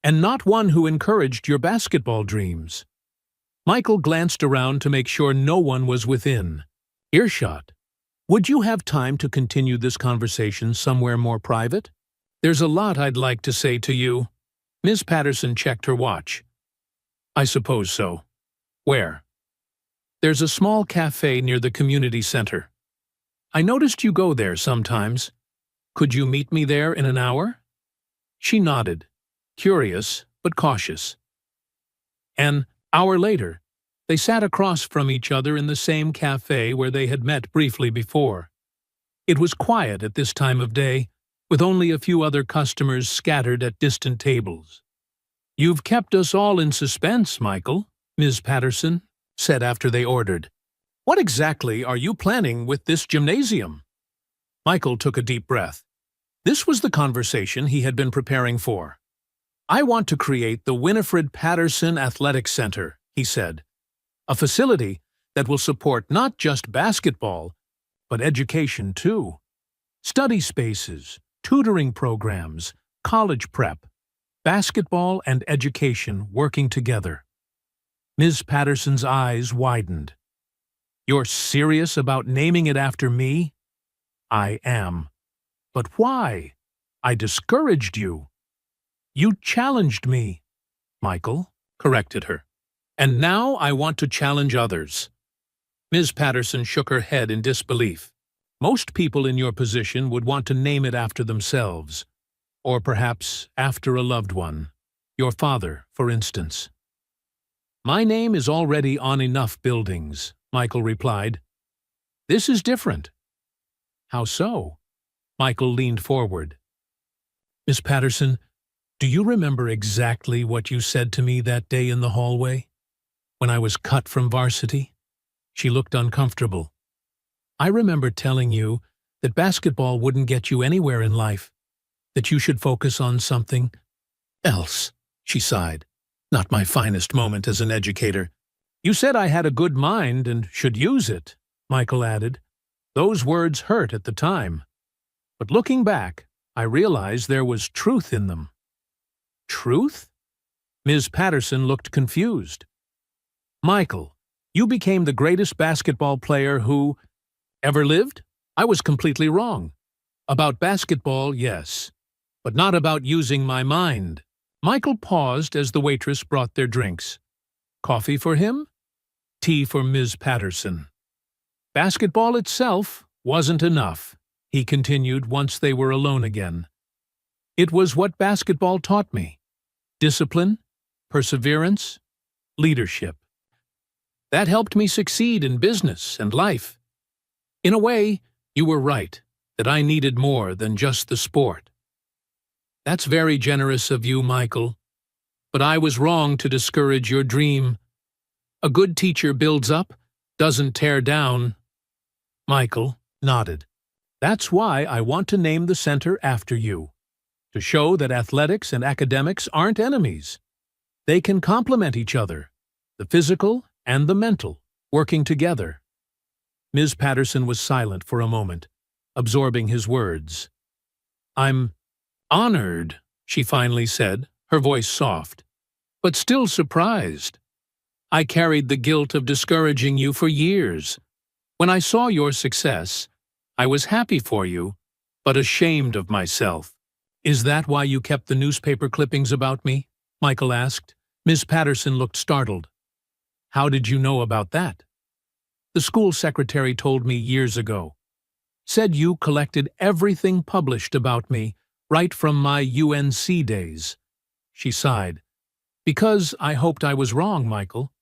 and not one who encouraged your basketball dreams." Michael glanced around to make sure no one was within earshot. "Would you have time to continue this conversation somewhere more private? There's a lot I'd like to say to you." Ms. Patterson checked her watch. "I suppose so. Where?" "There's a small cafe near the community center. I noticed you go there sometimes. Could you meet me there in an hour?" She nodded, curious but cautious. An hour later, they sat across from each other in the same cafe where they had met briefly before. It was quiet at this time of day, with only a few other customers scattered at distant tables. "You've kept us all in suspense, Michael," Ms. Patterson said after they ordered. "What exactly are you planning with this gymnasium?" Michael took a deep breath. This was the conversation he had been preparing for. "I want to create the Winifred Patterson Athletic Center," he said. "A facility that will support not just basketball, but education too. Study spaces, tutoring programs, college prep, basketball and education working together." Ms. Patterson's eyes widened. "You're serious about naming it after me?" "I am." "But why? I discouraged you." "You challenged me," Michael corrected her. "And now I want to challenge others." Ms. Patterson shook her head in disbelief. "Most people in your position would want to name it after themselves, or perhaps after a loved one. Your father, for instance." "My name is already on enough buildings," Michael replied. "This is different." "How so?" Michael leaned forward. "Miss Patterson, do you remember exactly what you said to me that day in the hallway, when I was cut from varsity?" She looked uncomfortable. "I remember telling you that basketball wouldn't get you anywhere in life, that you should focus on something else," she sighed. "Not my finest moment as an educator." "You said I had a good mind and should use it," Michael added. "Those words hurt at the time. But looking back, I realized there was truth in them." "Truth?" Ms. Patterson looked confused. "Michael, you became the greatest basketball player who ever lived? I was completely wrong. About basketball, yes, but not about using my mind." Michael paused as the waitress brought their drinks. Coffee for him? Tea for Ms. Patterson. "Basketball itself wasn't enough," he continued once they were alone again. "It was what basketball taught me: discipline, perseverance, leadership. That helped me succeed in business and life. In a way, you were right, that I needed more than just the sport." "That's very generous of you, Michael. But I was wrong to discourage your dream. A good teacher builds up, doesn't tear down. Michael nodded. That's why I want to name the center after you, to show that athletics and academics aren't enemies. They can complement each other, the physical and the mental, working together. Ms. Patterson was silent for a moment, absorbing his words. I'm honored, she finally said, her voice soft, but still surprised. I carried the guilt of discouraging you for years. When I saw your success, I was happy for you, but ashamed of myself. Is that why you kept the newspaper clippings about me? Michael asked. Miss Patterson looked startled. How did you know about that? The school secretary told me years ago. Said you collected everything published about me right from my UNC days. She sighed. Because I hoped I was wrong, Michael.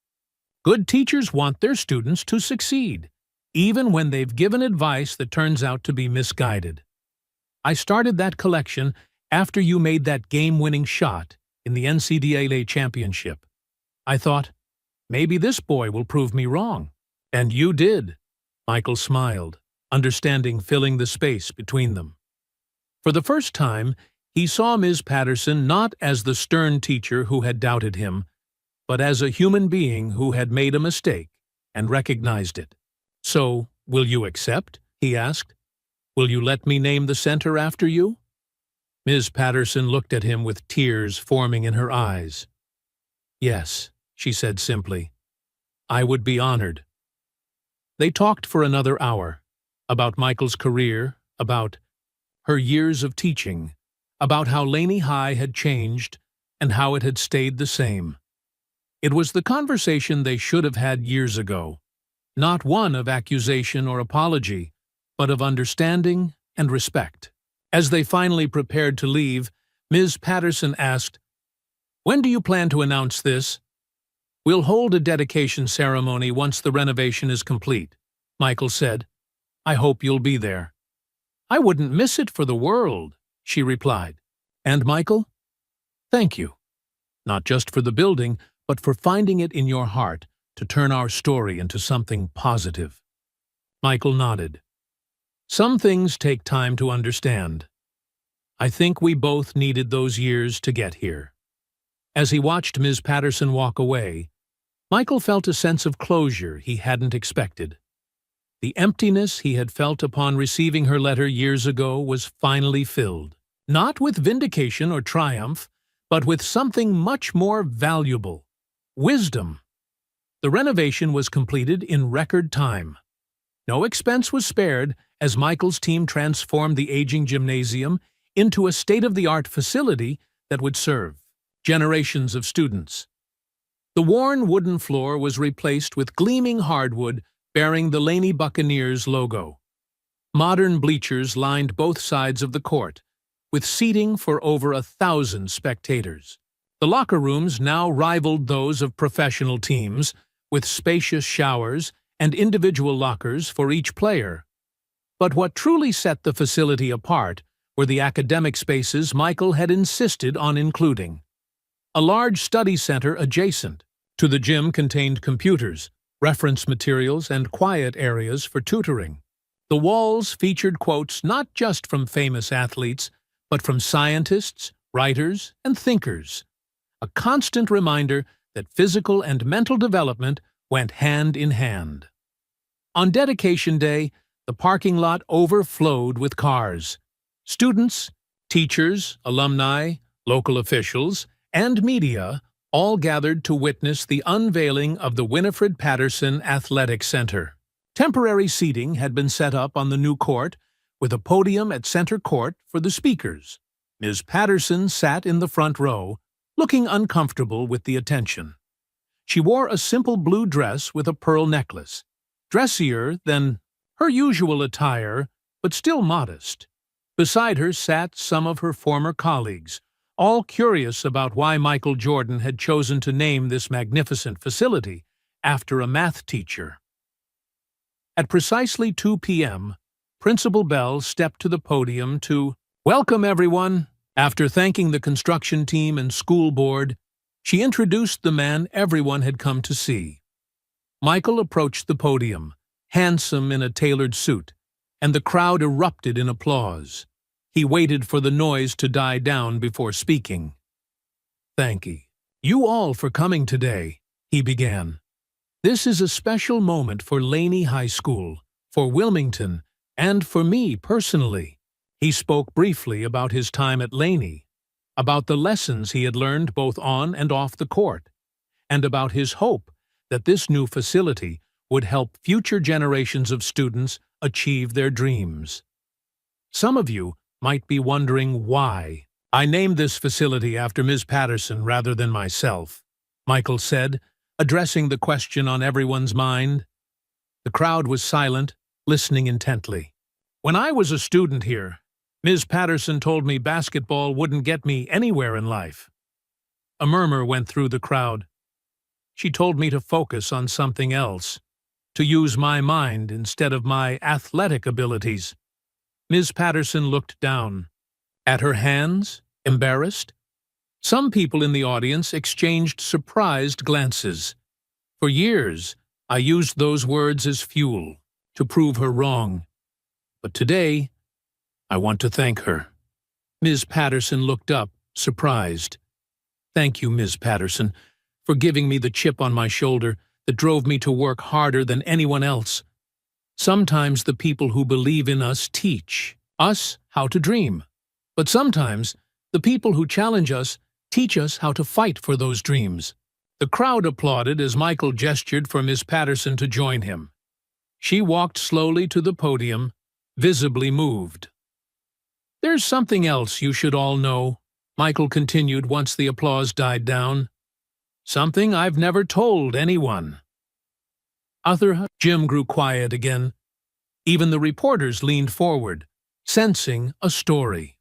Good teachers want their students to succeed, even when they've given advice that turns out to be misguided. I started that collection after you made that game-winning shot in the NCAA championship. I thought, maybe this boy will prove me wrong. And you did. Michael smiled, understanding filling the space between them. For the first time, he saw Ms. Patterson not as the stern teacher who had doubted him, but as a human being who had made a mistake and recognized it. So, will you accept? He asked. Will you let me name the center after you? Ms. Patterson looked at him with tears forming in her eyes. Yes, she said simply. I would be honored. They talked for another hour, about Michael's career, about her years of teaching, about how Laney High had changed and how it had stayed the same. It was the conversation they should have had years ago, not one of accusation or apology, but of understanding and respect. As they finally prepared to leave, Ms. Patterson asked, When do you plan to announce this? We'll hold a dedication ceremony once the renovation is complete, Michael said. I hope you'll be there. I wouldn't miss it for the world, she replied. And Michael? Thank you. Not just for the building, but for finding it in your heart to turn our story into something positive. Michael nodded. Some things take time to understand. I think we both needed those years to get here. As he watched Ms. Patterson walk away, Michael felt a sense of closure he hadn't expected. The emptiness he had felt upon receiving her letter years ago was finally filled, not with vindication or triumph, but with something much more valuable: wisdom. The renovation was completed in record time. No expense was spared as Michael's team transformed the aging gymnasium into a state-of-the-art facility that would serve generations of students. The worn wooden floor was replaced with gleaming hardwood bearing the Laney Buccaneers logo. Modern bleachers lined both sides of the court, with seating for over 1,000 spectators. The locker rooms now rivaled those of professional teams, with spacious showers and individual lockers for each player. But what truly set the facility apart were the academic spaces Michael had insisted on including. A large study center adjacent to the gym contained computers, reference materials, and quiet areas for tutoring. The walls featured quotes not just from famous athletes, but from scientists, writers, and thinkers. A constant reminder that physical and mental development went hand in hand. On dedication day, the parking lot overflowed with cars. Students, teachers, alumni, local officials, and media all gathered to witness the unveiling of the Winifred Patterson Athletic Center. Temporary seating had been set up on the new court, with a podium at center court for the speakers. Ms. Patterson sat in the front row, looking uncomfortable with the attention. She wore a simple blue dress with a pearl necklace, dressier than her usual attire, but still modest. Beside her sat some of her former colleagues, all curious about why Michael Jordan had chosen to name this magnificent facility after a math teacher. At precisely 2 p.m., Principal Bell stepped to the podium to welcome everyone. After thanking the construction team and school board, she introduced the man everyone had come to see. Michael approached the podium, handsome in a tailored suit, and the crowd erupted in applause. He waited for the noise to die down before speaking. "Thank you all for coming today," he began. "This is a special moment for Laney High School, for Wilmington, and for me personally." He spoke briefly about his time at Laney, about the lessons he had learned both on and off the court, and about his hope that this new facility would help future generations of students achieve their dreams. Some of you might be wondering why. "I named this facility after Ms. Patterson rather than myself," Michael said, addressing the question on everyone's mind. The crowd was silent, listening intently. "When I was a student here, Ms. Patterson told me basketball wouldn't get me anywhere in life." A murmur went through the crowd. "She told me to focus on something else, to use my mind instead of my athletic abilities." Ms. Patterson looked down. At her hands, embarrassed? Some people in the audience exchanged surprised glances. For years, I used those words as fuel to prove her wrong. But today, I want to thank her. Ms. Patterson looked up, surprised. "Thank you, Ms. Patterson, for giving me the chip on my shoulder that drove me to work harder than anyone else. Sometimes the people who believe in us teach us how to dream. But sometimes the people who challenge us teach us how to fight for those dreams." The crowd applauded as Michael gestured for Miss Patterson to join him. She walked slowly to the podium, visibly moved. "There's something else you should all know," Michael continued once the applause died down. "Something I've never told anyone." Jim grew quiet again. Even the reporters leaned forward, sensing a story.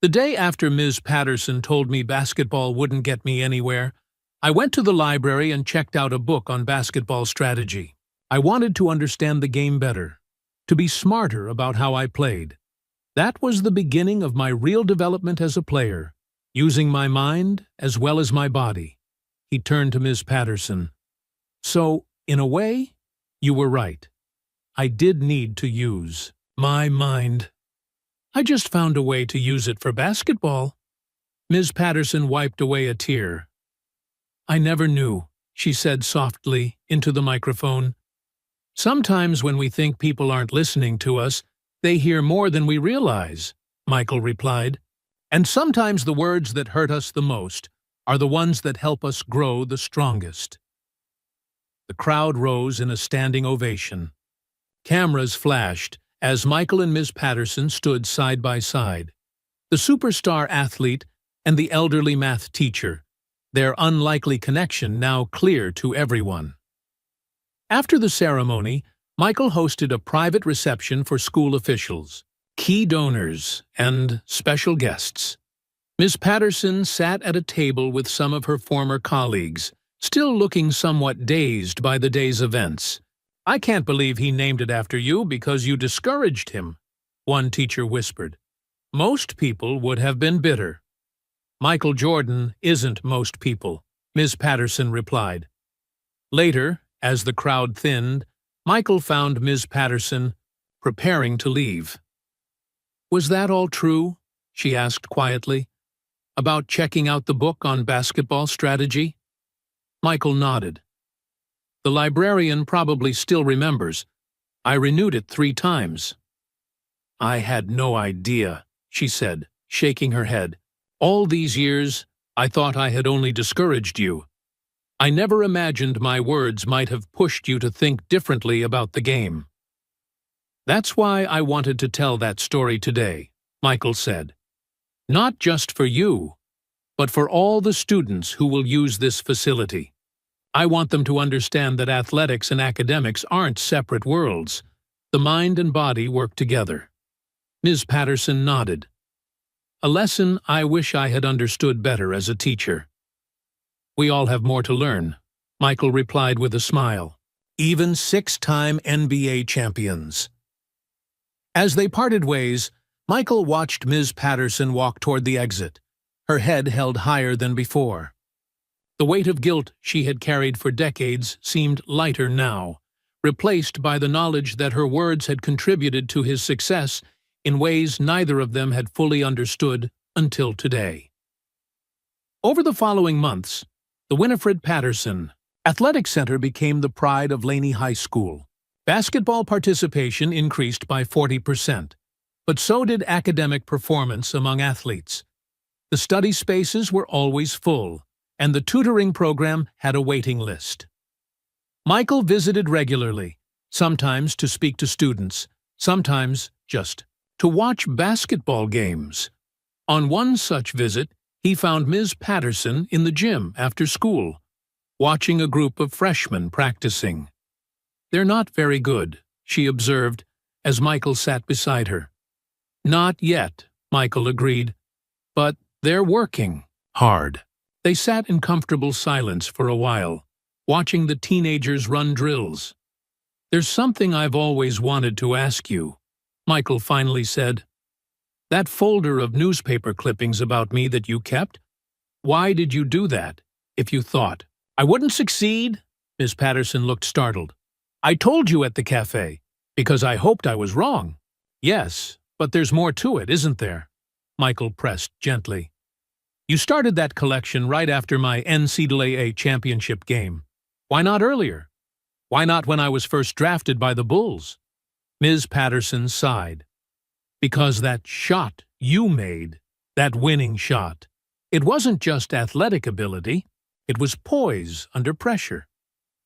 "The day after Ms. Patterson told me basketball wouldn't get me anywhere, I went to the library and checked out a book on basketball strategy. I wanted to understand the game better, to be smarter about how I played. That was the beginning of my real development as a player, using my mind as well as my body." He turned to Ms. Patterson. "So, in a way, you were right. I did need to use my mind. I just found a way to use it for basketball." Ms. Patterson wiped away a tear. "I never knew," she said softly into the microphone. "Sometimes when we think people aren't listening to us, they hear more than we realize," Michael replied. "And sometimes the words that hurt us the most are the ones that help us grow the strongest." The crowd rose in a standing ovation. Cameras flashed as Michael and Ms. Patterson stood side by side. The superstar athlete and the elderly math teacher, their unlikely connection now clear to everyone. After the ceremony, Michael hosted a private reception for school officials, key donors, and special guests. Ms. Patterson sat at a table with some of her former colleagues, still looking somewhat dazed by the day's events. "I can't believe he named it after you because you discouraged him," one teacher whispered. "Most people would have been bitter." "Michael Jordan isn't most people," Ms. Patterson replied. Later, as the crowd thinned, Michael found Ms. Patterson preparing to leave. "Was that all true?" she asked quietly. "About checking out the book on basketball strategy?" Michael nodded. "The librarian probably still remembers. I renewed it 3 times. "I had no idea," she said, shaking her head. "All these years, I thought I had only discouraged you. I never imagined my words might have pushed you to think differently about the game." "That's why I wanted to tell that story today," Michael said. "Not just for you, but for all the students who will use this facility. I want them to understand that athletics and academics aren't separate worlds. The mind and body work together." Ms. Patterson nodded. "A lesson I wish I had understood better as a teacher." "We all have more to learn," Michael replied with a smile. "Even 6-time NBA champions." As they parted ways, Michael watched Ms. Patterson walk toward the exit, her head held higher than before. The weight of guilt she had carried for decades seemed lighter now, replaced by the knowledge that her words had contributed to his success in ways neither of them had fully understood until today. Over the following months, the Winifred Patterson Athletic Center became the pride of Laney High School. Basketball participation increased by 40%, but so did academic performance among athletes. The study spaces were always full, and the tutoring program had a waiting list. Michael visited regularly, sometimes to speak to students, sometimes just to watch basketball games. On one such visit, he found Ms. Patterson in the gym after school, watching a group of freshmen practicing. "They're not very good," she observed as Michael sat beside her. "Not yet," Michael agreed, "but they're working hard." They sat in comfortable silence for a while, watching the teenagers run drills. "There's something I've always wanted to ask you," Michael finally said. "That folder of newspaper clippings about me that you kept, why did you do that, if you thought I wouldn't succeed?" Miss Patterson looked startled. "I told you at the cafe, because I hoped I was wrong." "Yes, but there's more to it, isn't there?" Michael pressed gently. "You started that collection right after my NCAA championship game. Why not earlier? Why not when I was first drafted by the Bulls?" Ms. Patterson sighed. "Because that shot you made, that winning shot, it wasn't just athletic ability, it was poise under pressure,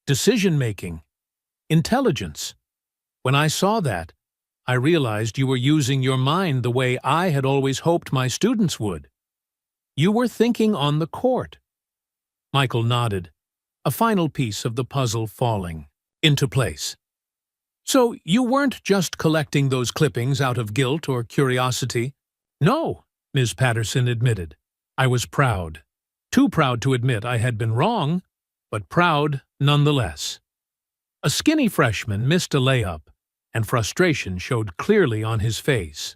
decision-making, intelligence. When I saw that, I realized you were using your mind the way I had always hoped my students would. You were thinking on the court." Michael nodded, a final piece of the puzzle falling into place. "So you weren't just collecting those clippings out of guilt or curiosity?" "No," Ms. Patterson admitted. "I was proud. Too proud to admit I had been wrong, but proud nonetheless." A skinny freshman missed a layup, and frustration showed clearly on his face.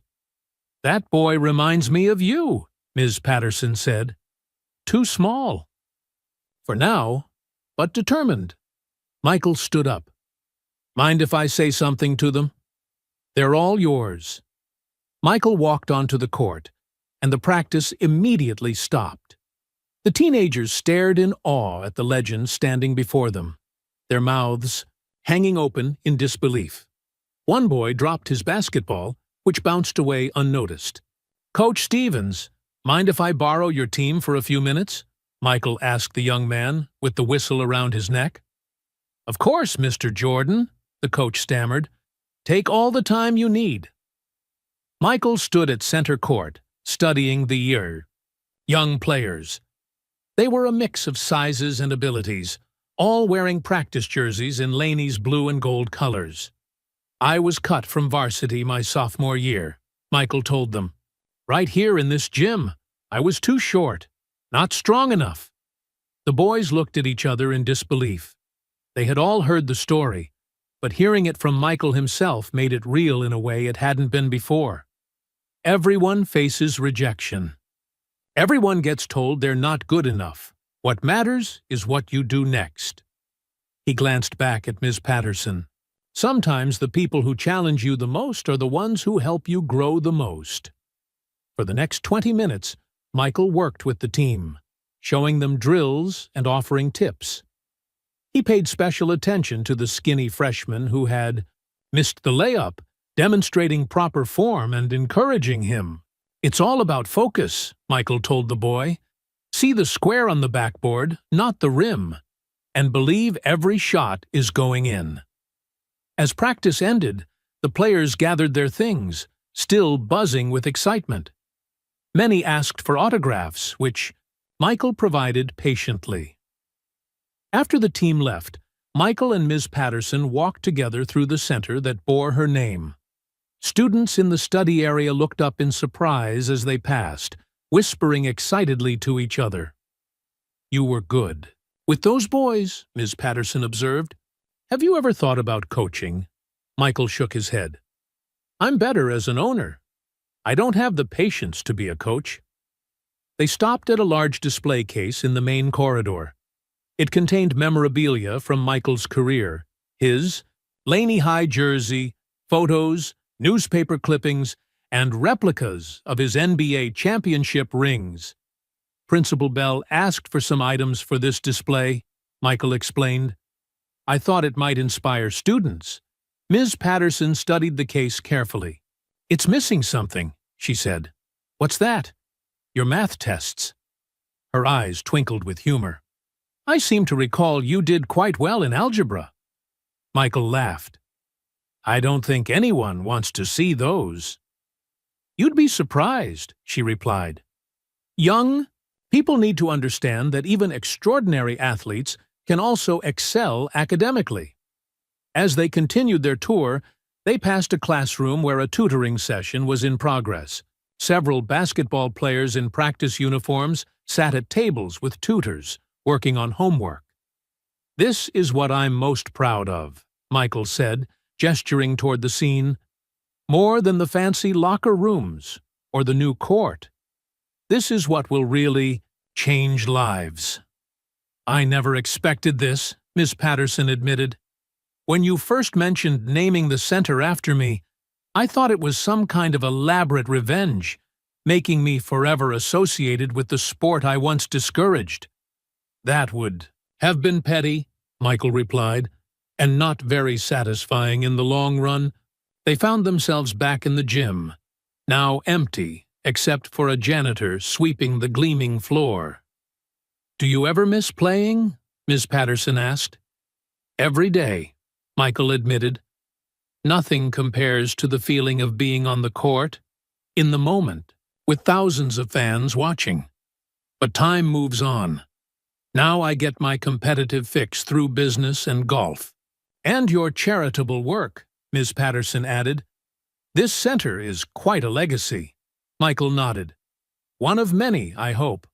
"That boy reminds me of you," Ms. Patterson said. "Too small." For now, but determined. Michael stood up. "Mind if I say something to them?" "They're all yours." Michael walked onto the court, and the practice immediately stopped. The teenagers stared in awe at the legend standing before them, their mouths hanging open in disbelief. One boy dropped his basketball, which bounced away unnoticed. "Coach Stevens, mind if I borrow your team for a few minutes?" Michael asked the young man, with the whistle around his neck. "Of course, Mr. Jordan," the coach stammered. "Take all the time you need." Michael stood at center court, studying the young players. They were a mix of sizes and abilities, all wearing practice jerseys in Laney's blue and gold colors. "I was cut from varsity my sophomore year," Michael told them. "Right here in this gym. I was too short, not strong enough." The boys looked at each other in disbelief. They had all heard the story, but hearing it from Michael himself made it real in a way it hadn't been before. Everyone faces rejection. Everyone gets told they're not good enough. What matters is what you do next. He glanced back at Ms. Patterson. "Sometimes the people who challenge you the most are the ones who help you grow the most." For the next 20 minutes, Michael worked with the team, showing them drills and offering tips. He paid special attention to the skinny freshman who had missed the layup, demonstrating proper form and encouraging him. "It's all about focus," Michael told the boy. "See the square on the backboard, not the rim, and believe every shot is going in." As practice ended, the players gathered their things, still buzzing with excitement. Many asked for autographs, which Michael provided patiently. After the team left, Michael and Ms. Patterson walked together through the center that bore her name. Students in the study area looked up in surprise as they passed, whispering excitedly to each other. "You were good." "With those boys," Ms. Patterson observed. "Have you ever thought about coaching?" Michael shook his head. "I'm better as an owner. I don't have the patience to be a coach." They stopped at a large display case in the main corridor. It contained memorabilia from Michael's career, his Laney High jersey, photos, newspaper clippings, and replicas of his NBA championship rings. Principal Bell asked for some items for this display, Michael explained. I thought it might inspire students. Ms. Patterson studied the case carefully. It's missing something, she said. What's that? Your math tests. Her eyes twinkled with humor. I seem to recall you did quite well in algebra. Michael laughed. I don't think anyone wants to see those. You'd be surprised, she replied. Young, people need to understand that even extraordinary athletes can also excel academically. As they continued their tour, they passed a classroom where a tutoring session was in progress. Several basketball players in practice uniforms sat at tables with tutors, working on homework. This is what I'm most proud of, Michael said, gesturing toward the scene. More than the fancy locker rooms or the new court. This is what will really change lives. I never expected this, Miss Patterson admitted. When you first mentioned naming the center after me, I thought it was some kind of elaborate revenge, making me forever associated with the sport I once discouraged. That would have been petty, Michael replied, and not very satisfying in the long run. They found themselves back in the gym, now empty except for a janitor sweeping the gleaming floor. Do you ever miss playing? Miss Patterson asked. Every day, Michael admitted. Nothing compares to the feeling of being on the court, in the moment, with thousands of fans watching. But time moves on. Now I get my competitive fix through business and golf. And your charitable work, Miss Patterson added. This center is quite a legacy. Michael nodded. One of many, I hope.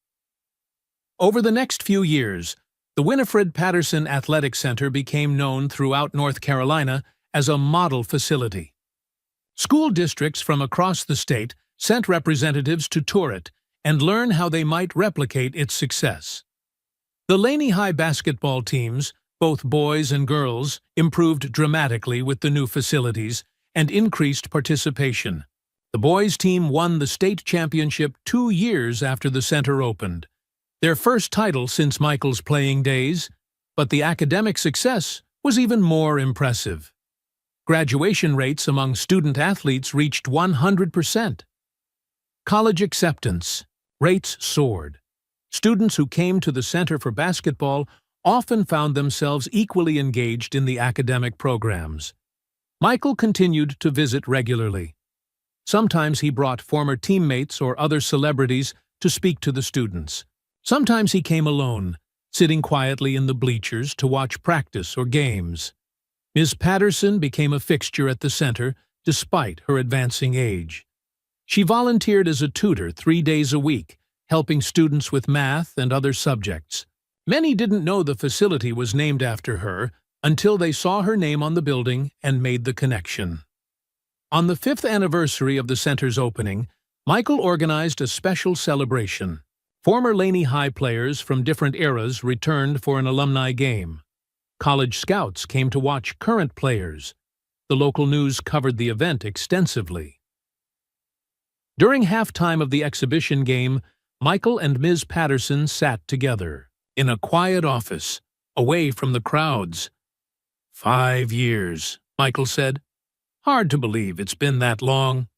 Over the next few years, the Winifred Patterson Athletic Center became known throughout North Carolina as a model facility. School districts from across the state sent representatives to tour it and learn how they might replicate its success. The Laney High basketball teams, both boys and girls, improved dramatically with the new facilities and increased participation. The boys' team won the state championship 2 years after the center opened, their first title since Michael's playing days, but the academic success was even more impressive. Graduation rates among student athletes reached 100%. College acceptance rates soared. Students who came to the Center for Basketball often found themselves equally engaged in the academic programs. Michael continued to visit regularly. Sometimes he brought former teammates or other celebrities to speak to the students. Sometimes he came alone, sitting quietly in the bleachers to watch practice or games. Ms. Patterson became a fixture at the center despite her advancing age. She volunteered as a tutor 3 days a week, helping students with math and other subjects. Many didn't know the facility was named after her until they saw her name on the building and made the connection. On the 5th anniversary of the center's opening, Michael organized a special celebration. Former Laney High players from different eras returned for an alumni game. College scouts came to watch current players. The local news covered the event extensively. During halftime of the exhibition game, Michael and Ms. Patterson sat together, in a quiet office, away from the crowds. 5 years, Michael said. Hard to believe it's been that long.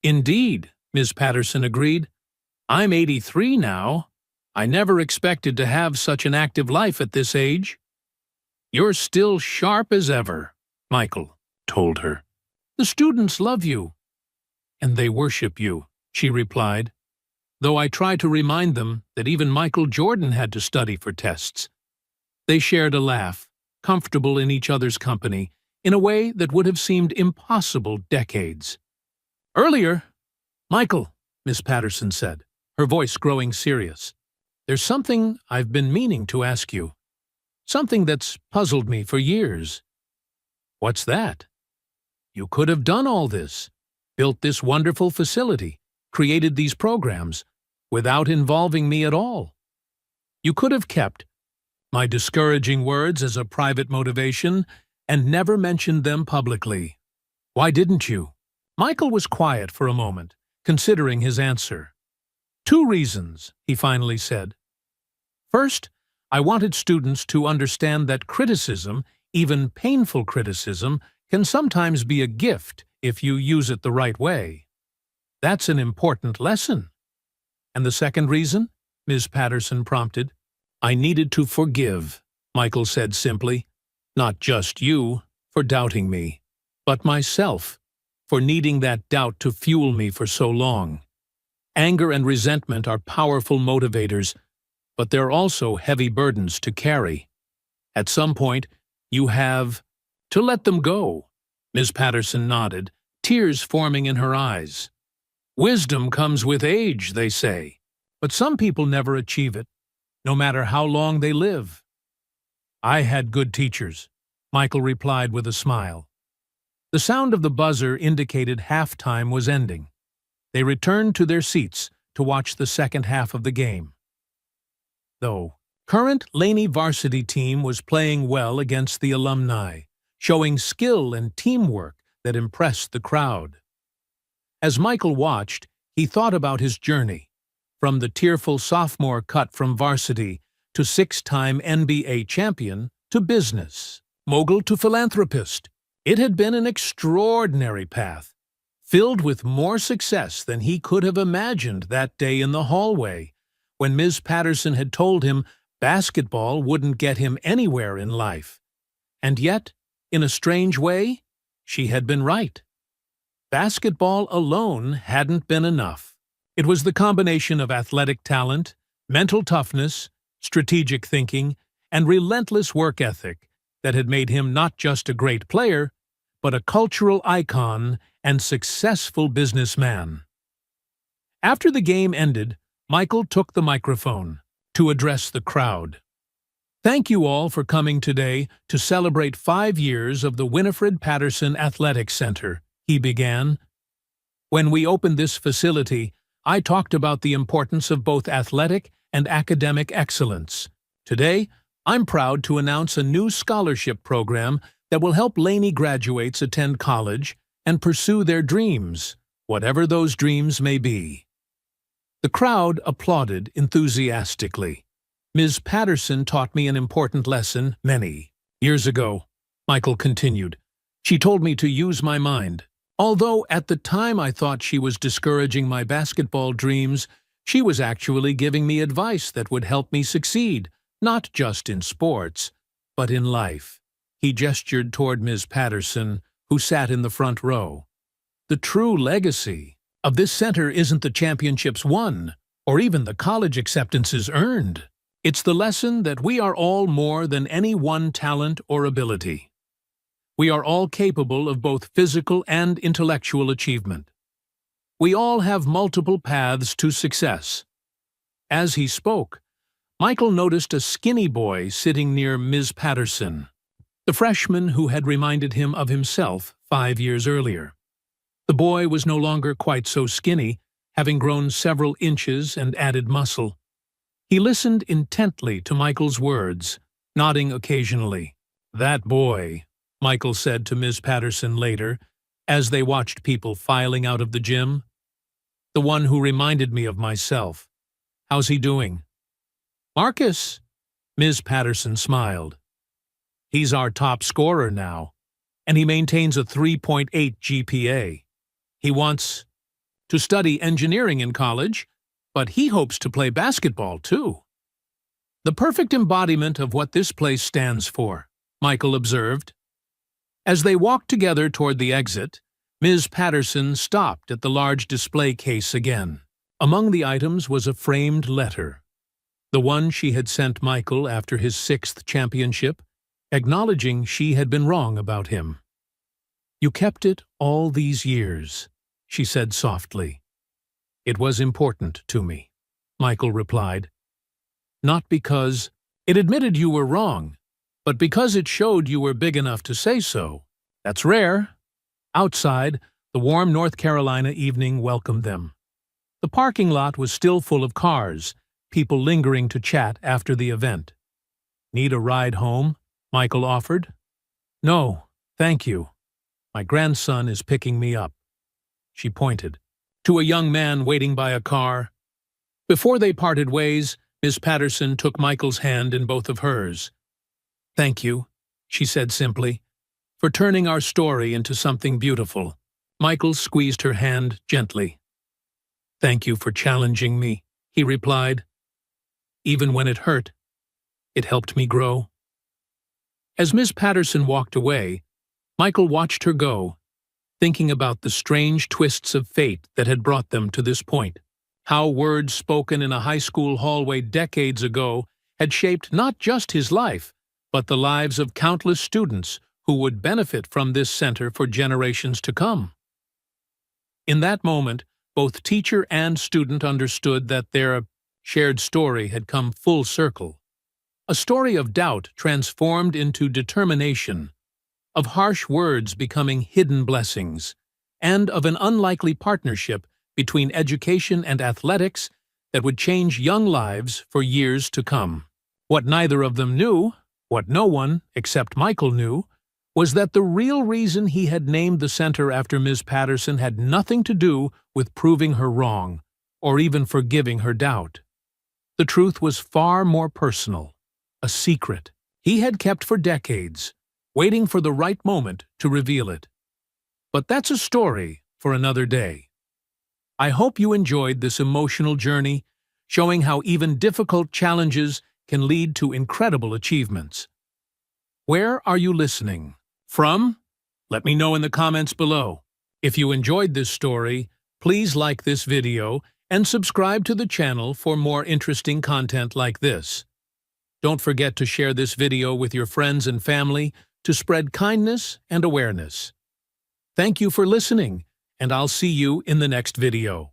Indeed, Ms. Patterson agreed. I'm 83 now. I never expected to have such an active life at this age. You're still sharp as ever, Michael told her. The students love you. And they worship you, she replied, though I try to remind them that even Michael Jordan had to study for tests. They shared a laugh, comfortable in each other's company, in a way that would have seemed impossible decades. Earlier, Michael, Miss Patterson said, her voice growing serious. There's something I've been meaning to ask you. Something that's puzzled me for years. What's that? You could have done all this, built this wonderful facility, created these programs, without involving me at all. You could have kept my discouraging words as a private motivation, and never mentioned them publicly. Why didn't you? Michael was quiet for a moment, considering his answer. 2 reasons, he finally said. First, I wanted students to understand that criticism, even painful criticism, can sometimes be a gift if you use it the right way. That's an important lesson. And the second reason? Ms. Patterson prompted. I needed to forgive, Michael said simply. Not just you, for doubting me, but myself, for needing that doubt to fuel me for so long. Anger and resentment are powerful motivators, but they're also heavy burdens to carry. At some point, you have to let them go. Ms. Patterson nodded, tears forming in her eyes. Wisdom comes with age, they say, but some people never achieve it, no matter how long they live. I had good teachers, Michael replied with a smile. The sound of the buzzer indicated halftime was ending. They returned to their seats to watch the second half of the game. Though, current Laney varsity team was playing well against the alumni, showing skill and teamwork that impressed the crowd. As Michael watched, he thought about his journey, from the tearful sophomore cut from varsity to 6-time NBA champion to business, mogul to philanthropist. It had been an extraordinary path, filled with more success than he could have imagined that day in the hallway, when Ms. Patterson had told him basketball wouldn't get him anywhere in life. And yet, in a strange way, she had been right. Basketball alone hadn't been enough. It was the combination of athletic talent, mental toughness, strategic thinking, and relentless work ethic that had made him not just a great player, but a cultural icon and successful businessman. After the game ended, Michael took the microphone to address the crowd. Thank you all for coming today to celebrate 5 years of the Winifred Patterson Athletic Center, he began. When we opened this facility, I talked about the importance of both athletic and academic excellence. Today, I'm proud to announce a new scholarship program that will help Laney graduates attend college and pursue their dreams, whatever those dreams may be. The crowd applauded enthusiastically. Ms. Patterson taught me an important lesson many years ago, Michael continued. She told me to use my mind. Although at the time I thought she was discouraging my basketball dreams, she was actually giving me advice that would help me succeed, not just in sports, but in life. He gestured toward Ms. Patterson, who sat in the front row. The true legacy of this center isn't the championships won, or even the college acceptances earned. It's the lesson that we are all more than any one talent or ability. We are all capable of both physical and intellectual achievement. We all have multiple paths to success. As he spoke, Michael noticed a skinny boy sitting near Ms. Patterson, the freshman who had reminded him of himself 5 years earlier. The boy was no longer quite so skinny, having grown several inches and added muscle. He listened intently to Michael's words, nodding occasionally. That boy, Michael said to Ms. Patterson later, as they watched people filing out of the gym. The one who reminded me of myself. How's he doing? Marcus, Ms. Patterson smiled. He's our top scorer now, and he maintains a 3.8 GPA. He wants to study engineering in college, but he hopes to play basketball too. The perfect embodiment of what this place stands for, Michael observed. As they walked together toward the exit, Ms. Patterson stopped at the large display case again. Among the items was a framed letter, the one she had sent Michael after his 6th championship, acknowledging she had been wrong about him. You kept it all these years, she said softly. It was important to me, Michael replied. Not because it admitted you were wrong, but because it showed you were big enough to say so. That's rare. Outside, the warm North Carolina evening welcomed them. The parking lot was still full of cars, people lingering to chat after the event. Need a ride home? Michael offered. No, thank you. My grandson is picking me up. She pointed to a young man waiting by a car. Before they parted ways, Miss Patterson took Michael's hand in both of hers. Thank you, she said simply, for turning our story into something beautiful. Michael squeezed her hand gently. Thank you for challenging me, he replied. Even when it hurt, it helped me grow. As Miss Patterson walked away, Michael watched her go, thinking about the strange twists of fate that had brought them to this point. How words spoken in a high school hallway decades ago had shaped not just his life, but the lives of countless students who would benefit from this center for generations to come. In that moment, both teacher and student understood that their shared story had come full circle. A story of doubt transformed into determination, of harsh words becoming hidden blessings, and of an unlikely partnership between education and athletics that would change young lives for years to come. What neither of them knew, what no one, except Michael, knew, was that the real reason he had named the center after Ms. Patterson had nothing to do with proving her wrong, or even forgiving her doubt. The truth was far more personal, a secret he had kept for decades, waiting for the right moment to reveal it. But that's a story for another day. I hope you enjoyed this emotional journey, showing how even difficult challenges can lead to incredible achievements. Where are you listening from? Let me know in the comments below. If you enjoyed this story, please like this video and subscribe to the channel for more interesting content like this. Don't forget to share this video with your friends and family to spread kindness and awareness. Thank you for listening, and I'll see you in the next video.